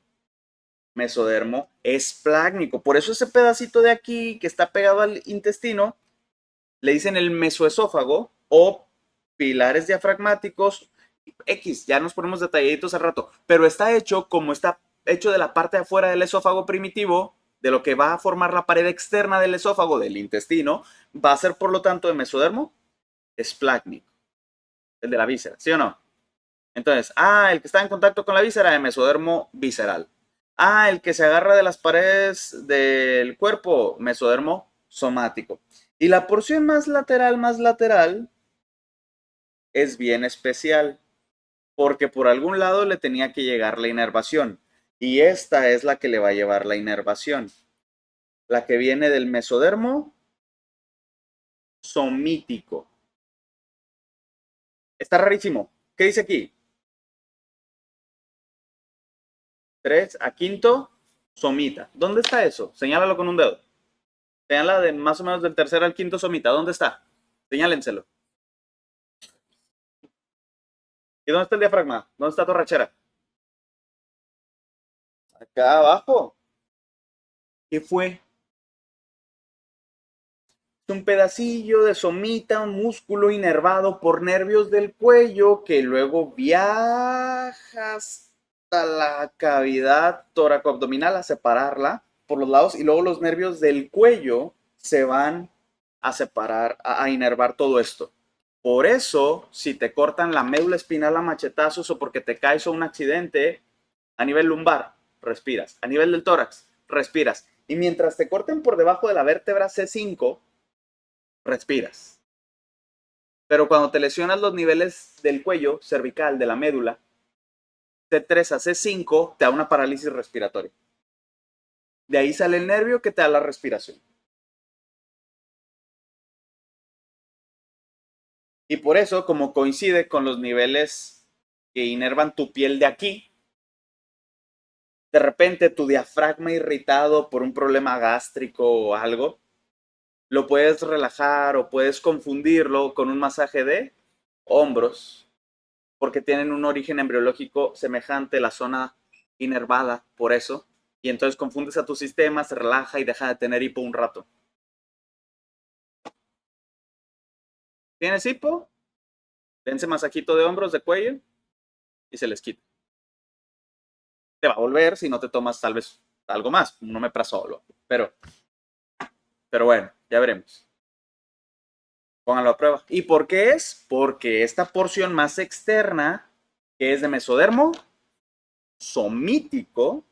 Mesodermo esplácnico. Por eso ese pedacito de aquí que está pegado al intestino, le dicen el mesoesófago o pilares diafragmáticos X, ya nos ponemos detallitos al rato, pero está hecho como está hecho de la parte de afuera del esófago primitivo, de lo que va a formar la pared externa del esófago, del intestino, va a ser por lo tanto de mesodermo esplácnico, el de la víscera, ¿sí o no? Entonces, el que está en contacto con la víscera, de mesodermo visceral. El que se agarra de las paredes del cuerpo, mesodermo somático. Y la porción más lateral, es bien especial, porque por algún lado le tenía que llegar la inervación. Y esta es la que le va a llevar la inervación. La que viene del mesodermo somítico. Está rarísimo. ¿Qué dice aquí? 3 a quinto, somita. ¿Dónde está eso? Señálalo con un dedo. Señala de más o menos del tercer al quinto somita. ¿Dónde está? Señálenselo. ¿Y dónde está el diafragma? ¿Dónde está tu rachera? Acá abajo. ¿Qué fue? Es un pedacillo de somita, un músculo inervado por nervios del cuello que luego viaja hasta la cavidad tóraco-abdominal a separarla por los lados y luego los nervios del cuello se van a separar, a inervar todo esto. Por eso, si te cortan la médula espinal a machetazos o porque te caes o un accidente, a nivel lumbar, respiras. A nivel del tórax, respiras. Y mientras te corten por debajo de la vértebra C5, respiras. Pero cuando te lesionas los niveles del cuello, cervical, de la médula, C3 a C5 te da una parálisis respiratoria. De ahí sale el nervio que te da la respiración. Y por eso, como coincide con los niveles que inervan tu piel de aquí, de repente tu diafragma irritado por un problema gástrico o algo, lo puedes relajar o puedes confundirlo con un masaje de hombros, porque tienen un origen embriológico semejante a la zona inervada, por eso, y entonces confundes a tu sistema, se relaja y deja de tener hipo un rato. ¿Tienes hipo? Dense masajito de hombros, de cuello, y se les quita. Te va a volver si no te tomas tal vez algo más, un omeprazol, pero bueno, ya veremos. Pónganlo a prueba. ¿Y por qué es? Porque esta porción más externa, que es de mesodermo somítico,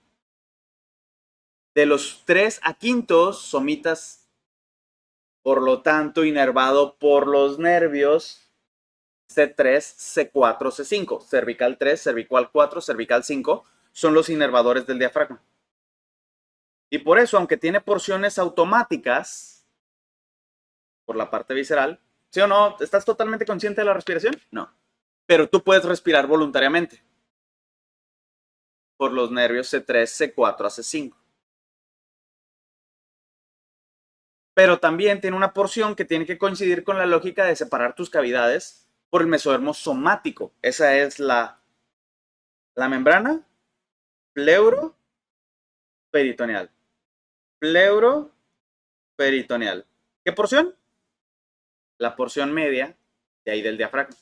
de los 3 a quintos somitas, por lo tanto, inervado por los nervios C3, C4, C5, cervical 3, cervical 4, cervical 5, son los inervadores del diafragma. Y por eso, aunque tiene porciones automáticas por la parte visceral, ¿sí o no? ¿Estás totalmente consciente de la respiración? No. Pero tú puedes respirar voluntariamente por los nervios C3, C4 a C5. Pero también tiene una porción que tiene que coincidir con la lógica de separar tus cavidades por el mesodermo somático. Esa es la membrana pleuroperitoneal. Pleuroperitoneal. ¿Qué porción? La porción media de ahí del diafragma.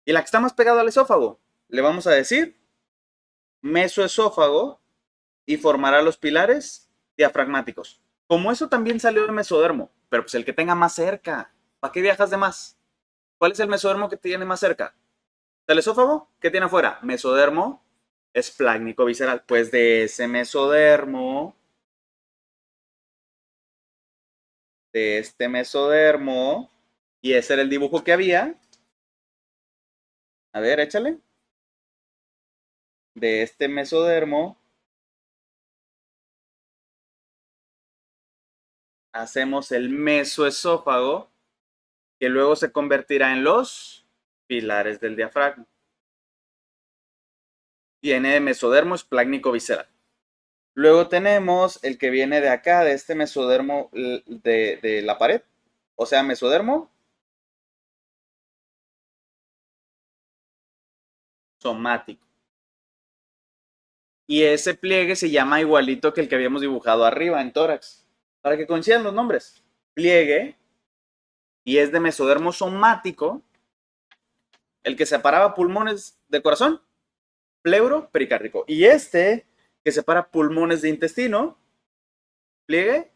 Y la que está más pegada al esófago, le vamos a decir mesoesófago y formará los pilares diafragmáticos. Como eso también salió del mesodermo, pero pues el que tenga más cerca. ¿Para qué viajas de más? ¿Cuál es el mesodermo que tiene más cerca? ¿Del esófago? ¿Qué tiene afuera? Mesodermo esplácnico visceral. Pues de este mesodermo, y ese era el dibujo que había. A ver, échale. De este mesodermo hacemos el mesoesófago, que luego se convertirá en los pilares del diafragma. Viene de mesodermo esplácnico visceral. Luego tenemos el que viene de acá, de este mesodermo de la pared, o sea, mesodermo somático. Y ese pliegue se llama igualito que el que habíamos dibujado arriba en tórax, para que coincidan los nombres. Pliegue, y es de mesodermo somático, el que separaba pulmones del corazón, pleuro pericárdico. Y este que separa pulmones de intestino, pliegue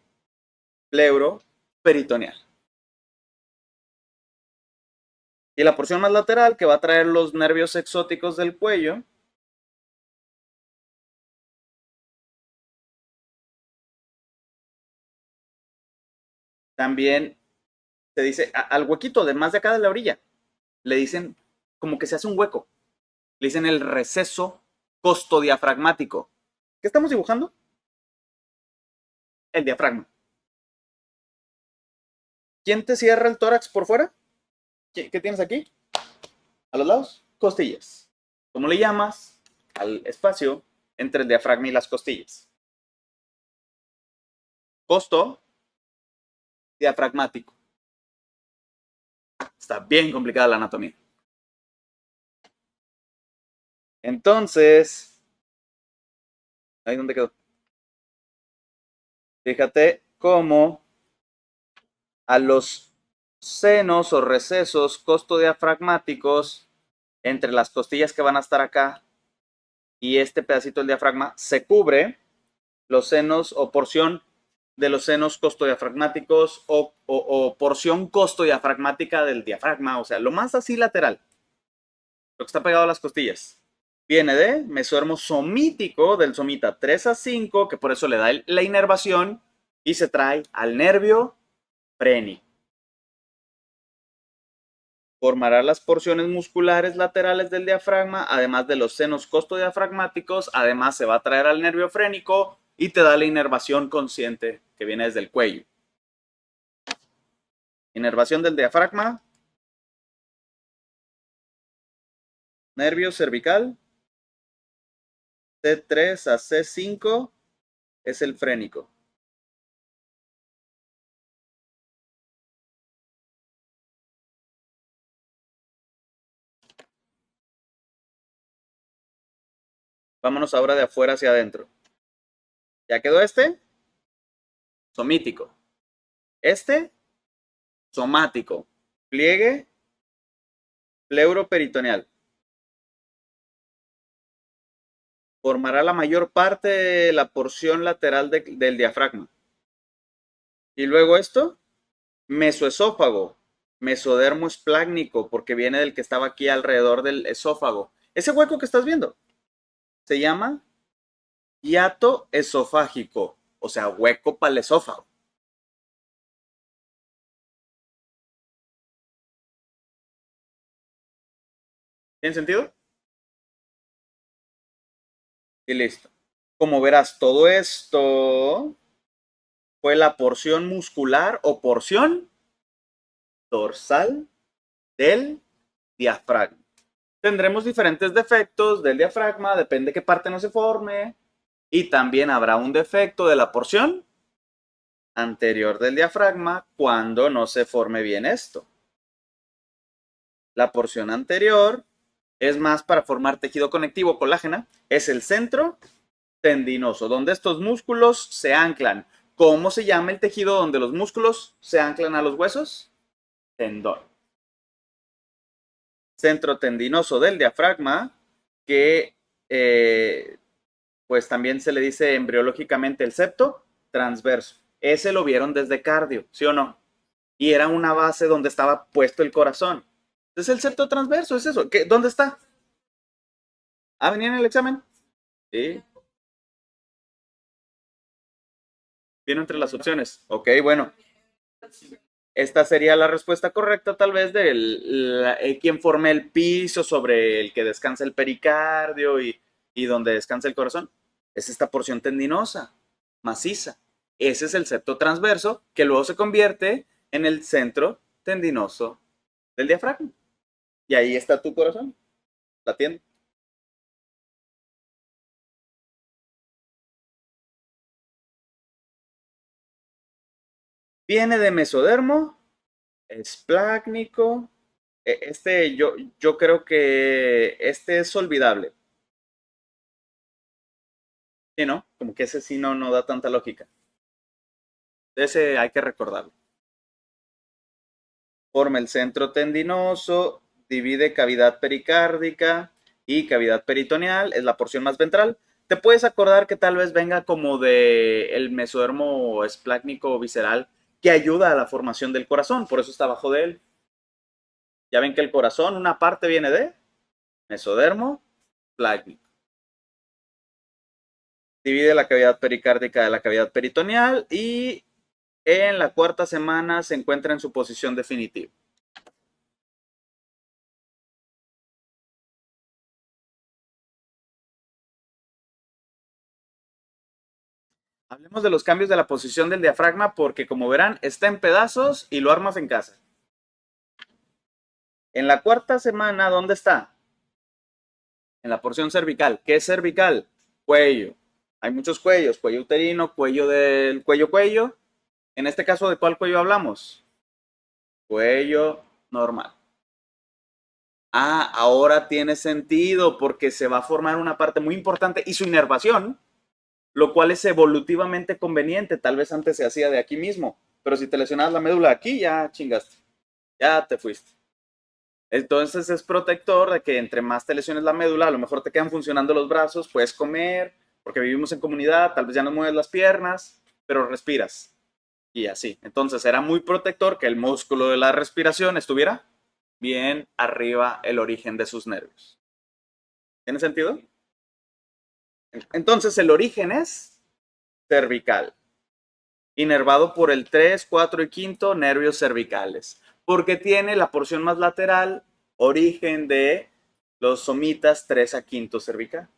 pleuro peritoneal. Y la porción más lateral, que va a traer los nervios exóticos del cuello, también se dice al huequito de más de acá de la orilla, le dicen como que se hace un hueco. Le dicen el receso costodiafragmático. ¿Qué estamos dibujando? El diafragma. ¿Quién te cierra el tórax por fuera? ¿Qué tienes aquí? A los lados, costillas. ¿Cómo le llamas al espacio entre el diafragma y las costillas? Costo diafragmático. Está bien complicada la anatomía. Entonces, ¿ahí dónde quedó? Fíjate cómo a los senos o recesos costodiafragmáticos entre las costillas que van a estar acá y este pedacito del diafragma se cubre los senos o porción de los senos costodiafragmáticos o porción costodiafragmática del diafragma, o sea, lo más así lateral, lo que está pegado a las costillas. Viene de mesodermo somítico del somita 3 a 5, que por eso le da la inervación y se trae al nervio frénico. Formará las porciones musculares laterales del diafragma, además de los senos costodiafragmáticos, además se va a traer al nervio frénico y te da la inervación consciente que viene desde el cuello. Inervación del diafragma, nervio cervical, C3 a C5 es el frénico. Vámonos ahora de afuera hacia adentro. ¿Ya quedó este? Somítico. Este, somático. Pliegue pleuroperitoneal. Formará la mayor parte de la porción lateral del diafragma. Y luego esto, mesoesófago, mesodermo esplácnico, porque viene del que estaba aquí alrededor del esófago. Ese hueco que estás viendo se llama hiato esofágico, o sea, hueco para el esófago. ¿Tiene sentido? Y listo. Como verás, todo esto fue la porción muscular o porción dorsal del diafragma. Tendremos diferentes defectos del diafragma, depende qué parte no se forme, y también habrá un defecto de la porción anterior del diafragma cuando no se forme bien esto. La porción anterior es más para formar tejido conectivo colágena, es el centro tendinoso, donde estos músculos se anclan. ¿Cómo se llama el tejido donde los músculos se anclan a los huesos? Tendón. Centro tendinoso del diafragma, que pues también se le dice embriológicamente el septo transverso. Ese lo vieron desde cardio, ¿sí o no? Y era una base donde estaba puesto el corazón. Entonces el septo transverso es eso. ¿Dónde está? ¿Ah, venía en el examen? Sí. Viene entre las opciones. Ok, bueno. Esta sería la respuesta correcta, tal vez, de quien forme el piso sobre el que descansa el pericardio y donde descansa el corazón. Es esta porción tendinosa, maciza. Ese es el septo transverso, que luego se convierte en el centro tendinoso del diafragma. Y ahí está tu corazón, latiendo. Viene de mesodermo, esplácnico. Este, yo creo que este es olvidable. Sí, ¿no? Como que ese sí no da tanta lógica. Ese hay que recordarlo. Forma el centro tendinoso, divide cavidad pericárdica y cavidad peritoneal, es la porción más ventral. Te puedes acordar que tal vez venga como de el mesodermo esplácnico visceral que ayuda a la formación del corazón, por eso está abajo de él. Ya ven que el corazón, una parte viene de mesodermo esplácnico. Divide la cavidad pericárdica de la cavidad peritoneal y en la cuarta semana se encuentra en su posición definitiva. Hablemos de los cambios de la posición del diafragma porque, como verán, está en pedazos y lo armas en casa. En la cuarta semana, ¿dónde está? En la porción cervical. ¿Qué es cervical? Cuello. Hay muchos cuellos, cuello uterino, cuello del cuello. En este caso, ¿de cuál cuello hablamos? Cuello normal. Ah, ahora tiene sentido porque se va a formar una parte muy importante y su inervación, lo cual es evolutivamente conveniente. Tal vez antes se hacía de aquí mismo, pero si te lesionabas la médula aquí, ya chingaste, ya te fuiste. Entonces es protector de que entre más te lesiones la médula, a lo mejor te quedan funcionando los brazos, puedes comer, porque vivimos en comunidad, tal vez ya no mueves las piernas, pero respiras. Y así. Entonces era muy protector que el músculo de la respiración estuviera bien arriba el origen de sus nervios. ¿Tiene sentido? Entonces el origen es cervical, inervado por el 3, 4 y quinto nervios cervicales, porque tiene la porción más lateral, origen de los somitas 3 a quinto cervical.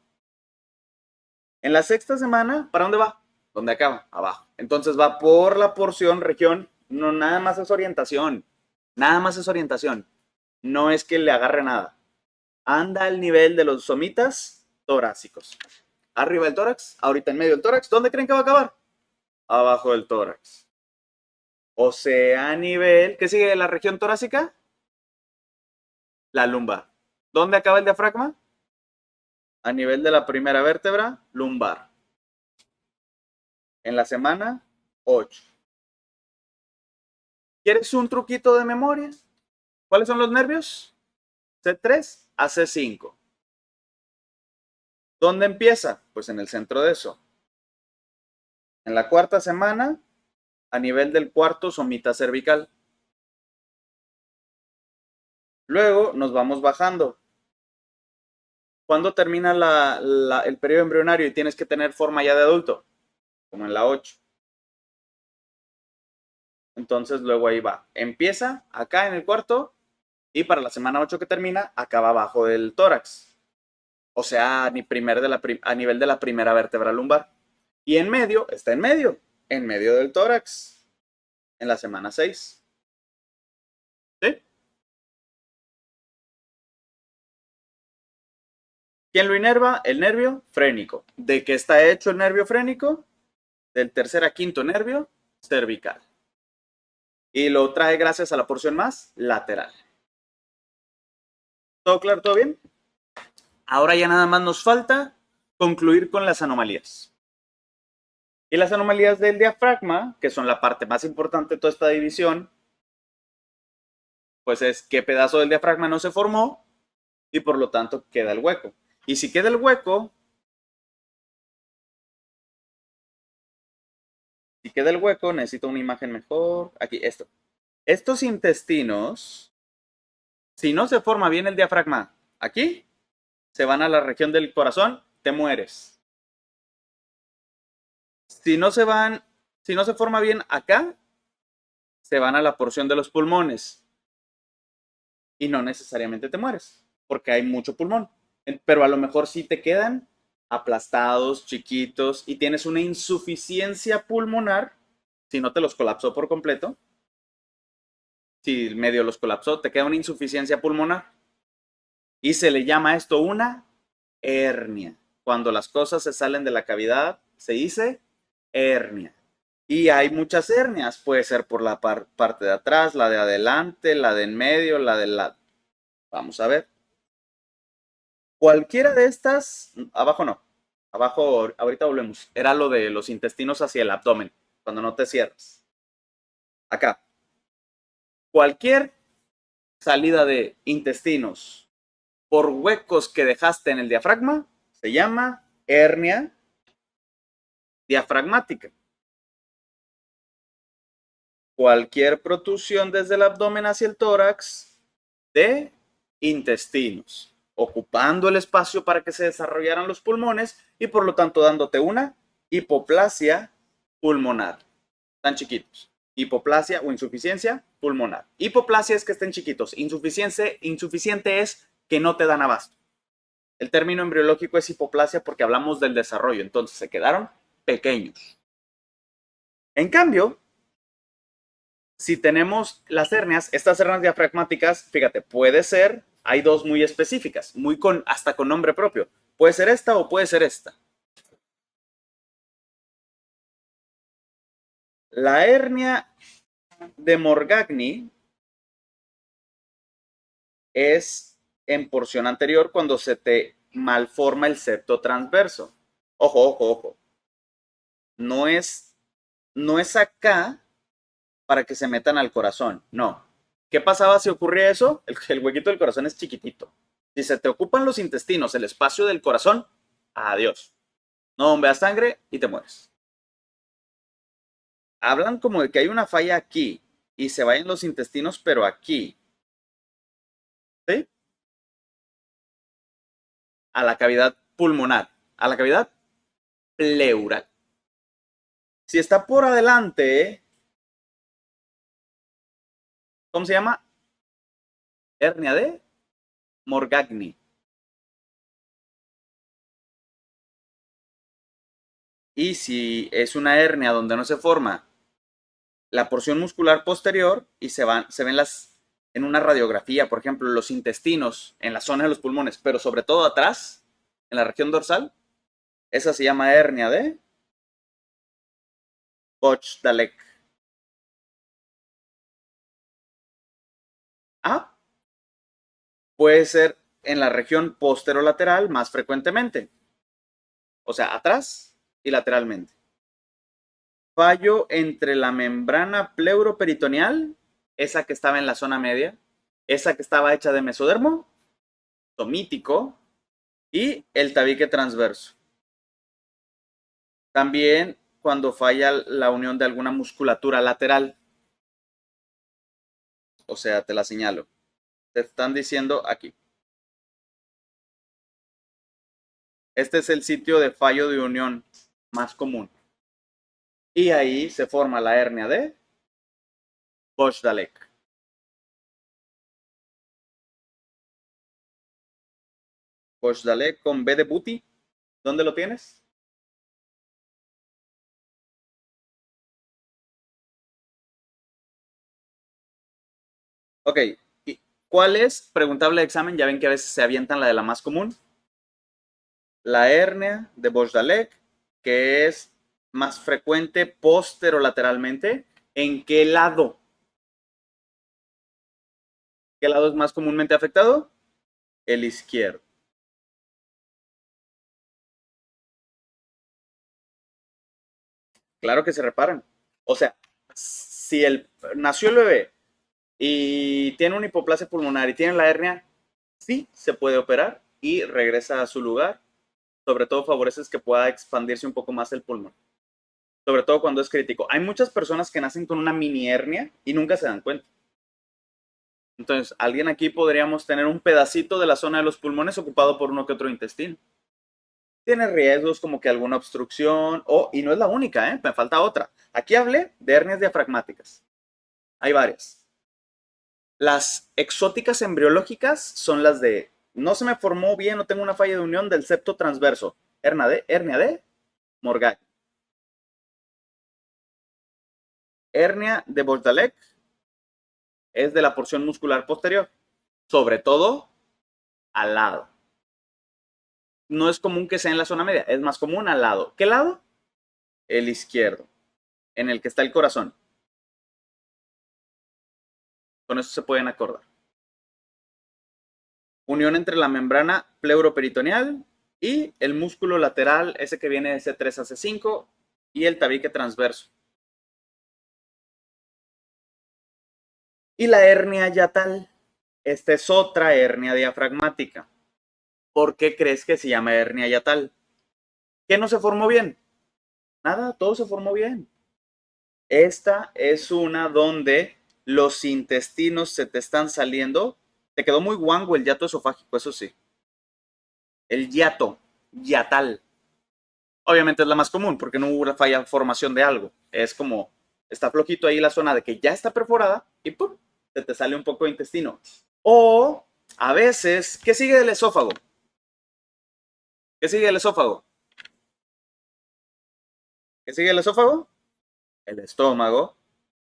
En la sexta semana, ¿para dónde va? ¿Dónde acaba? Abajo. Entonces va por la porción, región, no nada más es orientación, nada más es orientación, no es que le agarre nada. Anda al nivel de los somitas torácicos. Arriba del tórax, ahorita en medio del tórax, ¿dónde creen que va a acabar? Abajo del tórax. O sea, a nivel, ¿qué sigue de la región torácica? La lumbar. ¿Dónde acaba el diafragma? A nivel de la primera vértebra, lumbar. En la semana 8. ¿Quieres un truquito de memoria? ¿Cuáles son los nervios? C3 a C5. ¿Dónde empieza? Pues en el centro de eso. En la cuarta semana, a nivel del cuarto somita cervical. Luego nos vamos bajando. ¿Cuándo termina el periodo embrionario y tienes que tener forma ya de adulto? Como en la 8. Entonces luego ahí va. Empieza acá en el cuarto y para la semana 8 que termina, acaba abajo del tórax. O sea, a nivel de la primera vértebra lumbar. Y está en medio del tórax, en la semana 6. ¿Sí? ¿Quién lo inerva? El nervio frénico. ¿De qué está hecho el nervio frénico? Del tercer a quinto nervio cervical. Y lo trae gracias a la porción más lateral. ¿Todo claro? ¿Todo bien? Ahora ya nada más nos falta concluir con las anomalías. Y las anomalías del diafragma, que son la parte más importante de toda esta división, pues es qué pedazo del diafragma no se formó y por lo tanto queda el hueco. Y si queda el hueco, necesito una imagen mejor. Aquí, esto. Estos intestinos, si no se forma bien el diafragma aquí, se van a la región del corazón, te mueres. Si no se van, si no se forma bien acá, se van a la porción de los pulmones y no necesariamente te mueres, porque hay mucho pulmón. Pero a lo mejor sí te quedan aplastados, chiquitos, y tienes una insuficiencia pulmonar, si no te los colapsó por completo, si medio los colapsó, te queda una insuficiencia pulmonar. Y se le llama esto una hernia. Cuando las cosas se salen de la cavidad, se dice hernia. Y hay muchas hernias, puede ser por la parte de atrás, la de adelante, la de en medio, la de lado. Vamos a ver. Cualquiera de estas, abajo no, abajo ahorita volvemos. Era lo de los intestinos hacia el abdomen, cuando no te cierras. Acá. Cualquier salida de intestinos por huecos que dejaste en el diafragma se llama hernia diafragmática. Cualquier protrusión desde el abdomen hacia el tórax de intestinos, ocupando el espacio para que se desarrollaran los pulmones y por lo tanto dándote una hipoplasia pulmonar. Tan chiquitos. Hipoplasia o insuficiencia pulmonar. Hipoplasia es que estén chiquitos. Insuficiente es que no te dan abasto. El término embriológico es hipoplasia porque hablamos del desarrollo, entonces se quedaron pequeños. En cambio, si tenemos las hernias, estas hernias diafragmáticas, fíjate, puede ser, hay dos muy específicas, hasta con nombre propio. Puede ser esta o puede ser esta. La hernia de Morgagni es en porción anterior cuando se te malforma el septo transverso. Ojo, ojo, ojo. No es, no es acá para que se metan al corazón, no. ¿Qué pasaba si ocurría eso? El huequito del corazón es chiquitito. Si se te ocupan los intestinos, el espacio del corazón, adiós. No bombeas sangre y te mueres. Hablan como de que hay una falla aquí y se vayan los intestinos, pero aquí, ¿sí? A la cavidad pulmonar, a la cavidad pleural. Si está por adelante, ¿cómo se llama? Hernia de Morgagni. Y si es una hernia donde no se forma la porción muscular posterior y se ven en una radiografía, por ejemplo, los intestinos en la zona de los pulmones, pero sobre todo atrás, en la región dorsal, esa se llama hernia de Bochdalek. Ah, puede ser en la región posterolateral más frecuentemente, o sea, atrás y lateralmente. Fallo entre la membrana pleuroperitoneal, esa que estaba en la zona media, esa que estaba hecha de mesodermo, somítico, y el tabique transverso. También cuando falla la unión de alguna musculatura lateral, o sea, te la señalo. Te están diciendo aquí. Este es el sitio de fallo de unión más común. Y ahí se forma la hernia de Bochdalek. Bochdalek con B de booty. ¿Dónde lo tienes? Ok. ¿Y cuál es? Preguntable de examen. Ya ven que a veces se avientan la de la más común. La hernia de Bochdalek, que es más frecuente posterolateralmente. ¿En qué lado? ¿Qué lado es más comúnmente afectado? El izquierdo. Claro que se reparan. O sea, si nació el bebé y tiene una hipoplasia pulmonar y tiene la hernia, sí se puede operar y regresa a su lugar. Sobre todo favoreces que pueda expandirse un poco más el pulmón. Sobre todo cuando es crítico. Hay muchas personas que nacen con una mini hernia y nunca se dan cuenta. Entonces, alguien aquí podríamos tener un pedacito de la zona de los pulmones ocupado por uno que otro intestino. Tiene riesgos como que alguna obstrucción, y no es la única, me falta otra. Aquí hablé de hernias diafragmáticas. Hay varias. Las exóticas embriológicas son las de no se me formó bien o tengo una falla de unión del septo transverso. Hernia de Morgagni. Hernia de Bochdalek es de la porción muscular posterior, sobre todo al lado. No es común que sea en la zona media, es más común al lado. ¿Qué lado? El izquierdo, en el que está el corazón. Con eso se pueden acordar. Unión entre la membrana pleuroperitoneal y el músculo lateral, ese que viene de C3 a C5, y el tabique transverso. Y la hernia yatal. Esta es otra hernia diafragmática. ¿Por qué crees que se llama hernia yatal? ¿Qué no se formó bien? Nada, todo se formó bien. Esta es una donde los intestinos se te están saliendo. Te quedó muy guango el hiato esofágico, eso sí. El hiato, yatal. Obviamente es la más común porque no hubo una falla formación de algo. Es como, está flojito ahí la zona de que ya está perforada y ¡pum! Se te sale un poco de intestino. O a veces, ¿qué sigue del esófago? ¿Qué sigue del esófago? ¿Qué sigue del esófago? El estómago.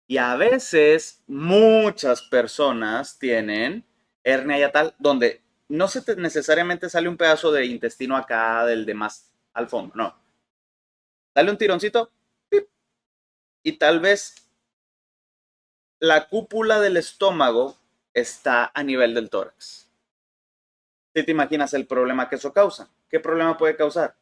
Y a veces muchas personas tienen hernia yatal donde no se te necesariamente sale un pedazo de intestino acá del de más al fondo, no. Dale un tironcito ¡pip! Y tal vez la cúpula del estómago está a nivel del tórax. Si te imaginas el problema que eso causa, ¿qué problema puede causar?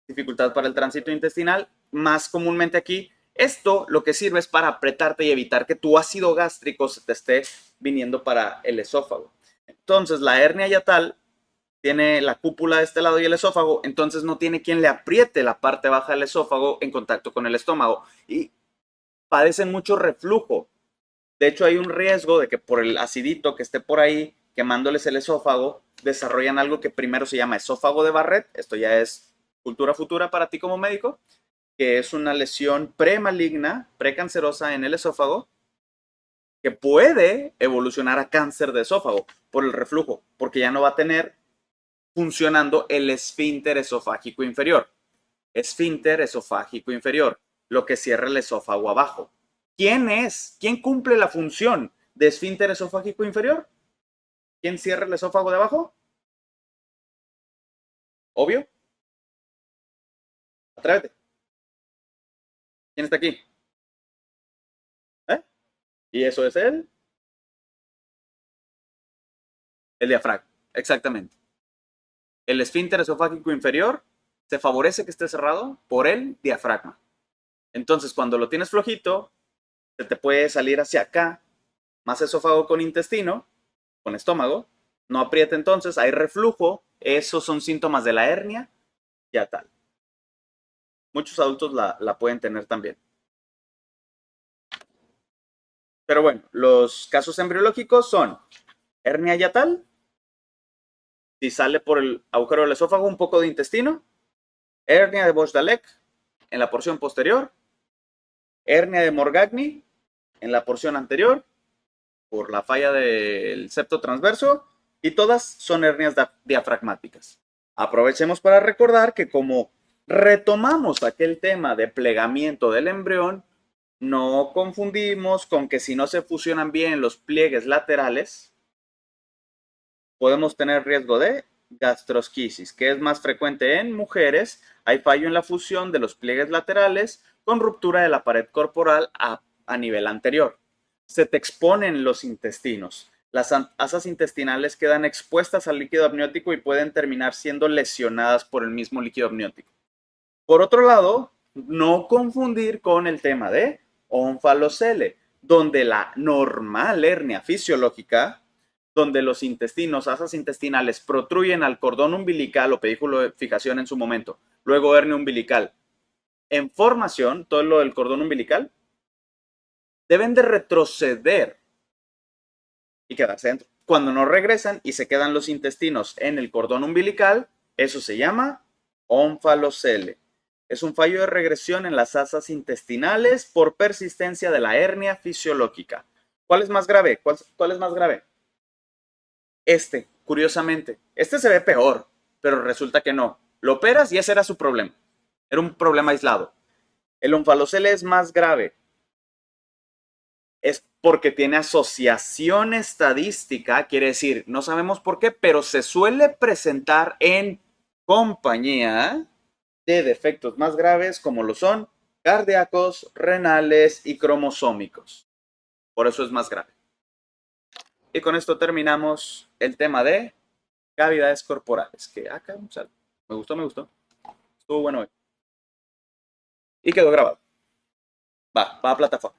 Dificultad para el tránsito intestinal, más comúnmente aquí. Esto lo que sirve es para apretarte y evitar que tu ácido gástrico se te esté viniendo para el esófago. Entonces, la hernia yatal tiene la cúpula de este lado y el esófago, entonces no tiene quien le apriete la parte baja del esófago en contacto con el estómago y padecen mucho reflujo. De hecho, hay un riesgo de que por el acidito que esté por ahí quemándoles el esófago, desarrollan algo que primero se llama esófago de Barrett. Esto ya es cultura futura para ti como médico, que es una lesión premaligna, precancerosa en el esófago, que puede evolucionar a cáncer de esófago por el reflujo, porque ya no va a tener funcionando el esfínter esofágico inferior. Esfínter esofágico inferior, lo que cierra el esófago abajo. ¿Quién es? ¿Quién cumple la función de esfínter esofágico inferior? ¿Quién cierra el esófago de abajo? Obvio. Atrévete. ¿Quién está aquí? ¿Eh? Y eso es el diafragma. Exactamente. El esfínter esofágico inferior se favorece que esté cerrado por el diafragma. Entonces, cuando lo tienes flojito, se te puede salir hacia acá, más esófago con intestino, con estómago, no aprieta entonces, hay reflujo, esos son síntomas de la hernia yatal. Muchos adultos la pueden tener también. Pero bueno, los casos embriológicos son hernia yatal, si sale por el agujero del esófago un poco de intestino, hernia de Bosdalek en la porción posterior, hernia de Morgagni en la porción anterior, por la falla del septo transverso, y todas son hernias diafragmáticas. Aprovechemos para recordar que como retomamos aquel tema de plegamiento del embrión, no confundimos con que si no se fusionan bien los pliegues laterales, podemos tener riesgo de gastrosquisis, que es más frecuente en mujeres. Hay fallo en la fusión de los pliegues laterales con ruptura de la pared corporal a nivel anterior. Se te exponen los intestinos. Las asas intestinales quedan expuestas al líquido amniótico y pueden terminar siendo lesionadas por el mismo líquido amniótico. Por otro lado, no confundir con el tema de onfalocele, donde la normal hernia fisiológica, donde los intestinos, asas intestinales, protruyen al cordón umbilical o pedículo de fijación en su momento, luego hernia umbilical. En formación, todo lo del cordón umbilical, deben de retroceder y quedarse dentro. Cuando no regresan y se quedan los intestinos en el cordón umbilical, eso se llama onfalocele. Es un fallo de regresión en las asas intestinales por persistencia de la hernia fisiológica. ¿Cuál es más grave? ¿Cuál es más grave? Curiosamente. Se ve peor, pero resulta que no. Lo operas y ese era su problema. Era un problema aislado. El onfalocele es más grave. Es porque tiene asociación estadística, quiere decir, no sabemos por qué, pero se suele presentar en compañía de defectos más graves como lo son cardíacos, renales y cromosómicos. Por eso es más grave. Y con esto terminamos el tema de cavidades corporales. Que acá, me gustó, me gustó. Estuvo bueno hoy. Y quedó grabado. Va a plataforma.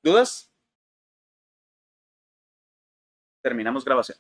¿Dudas? Terminamos grabación.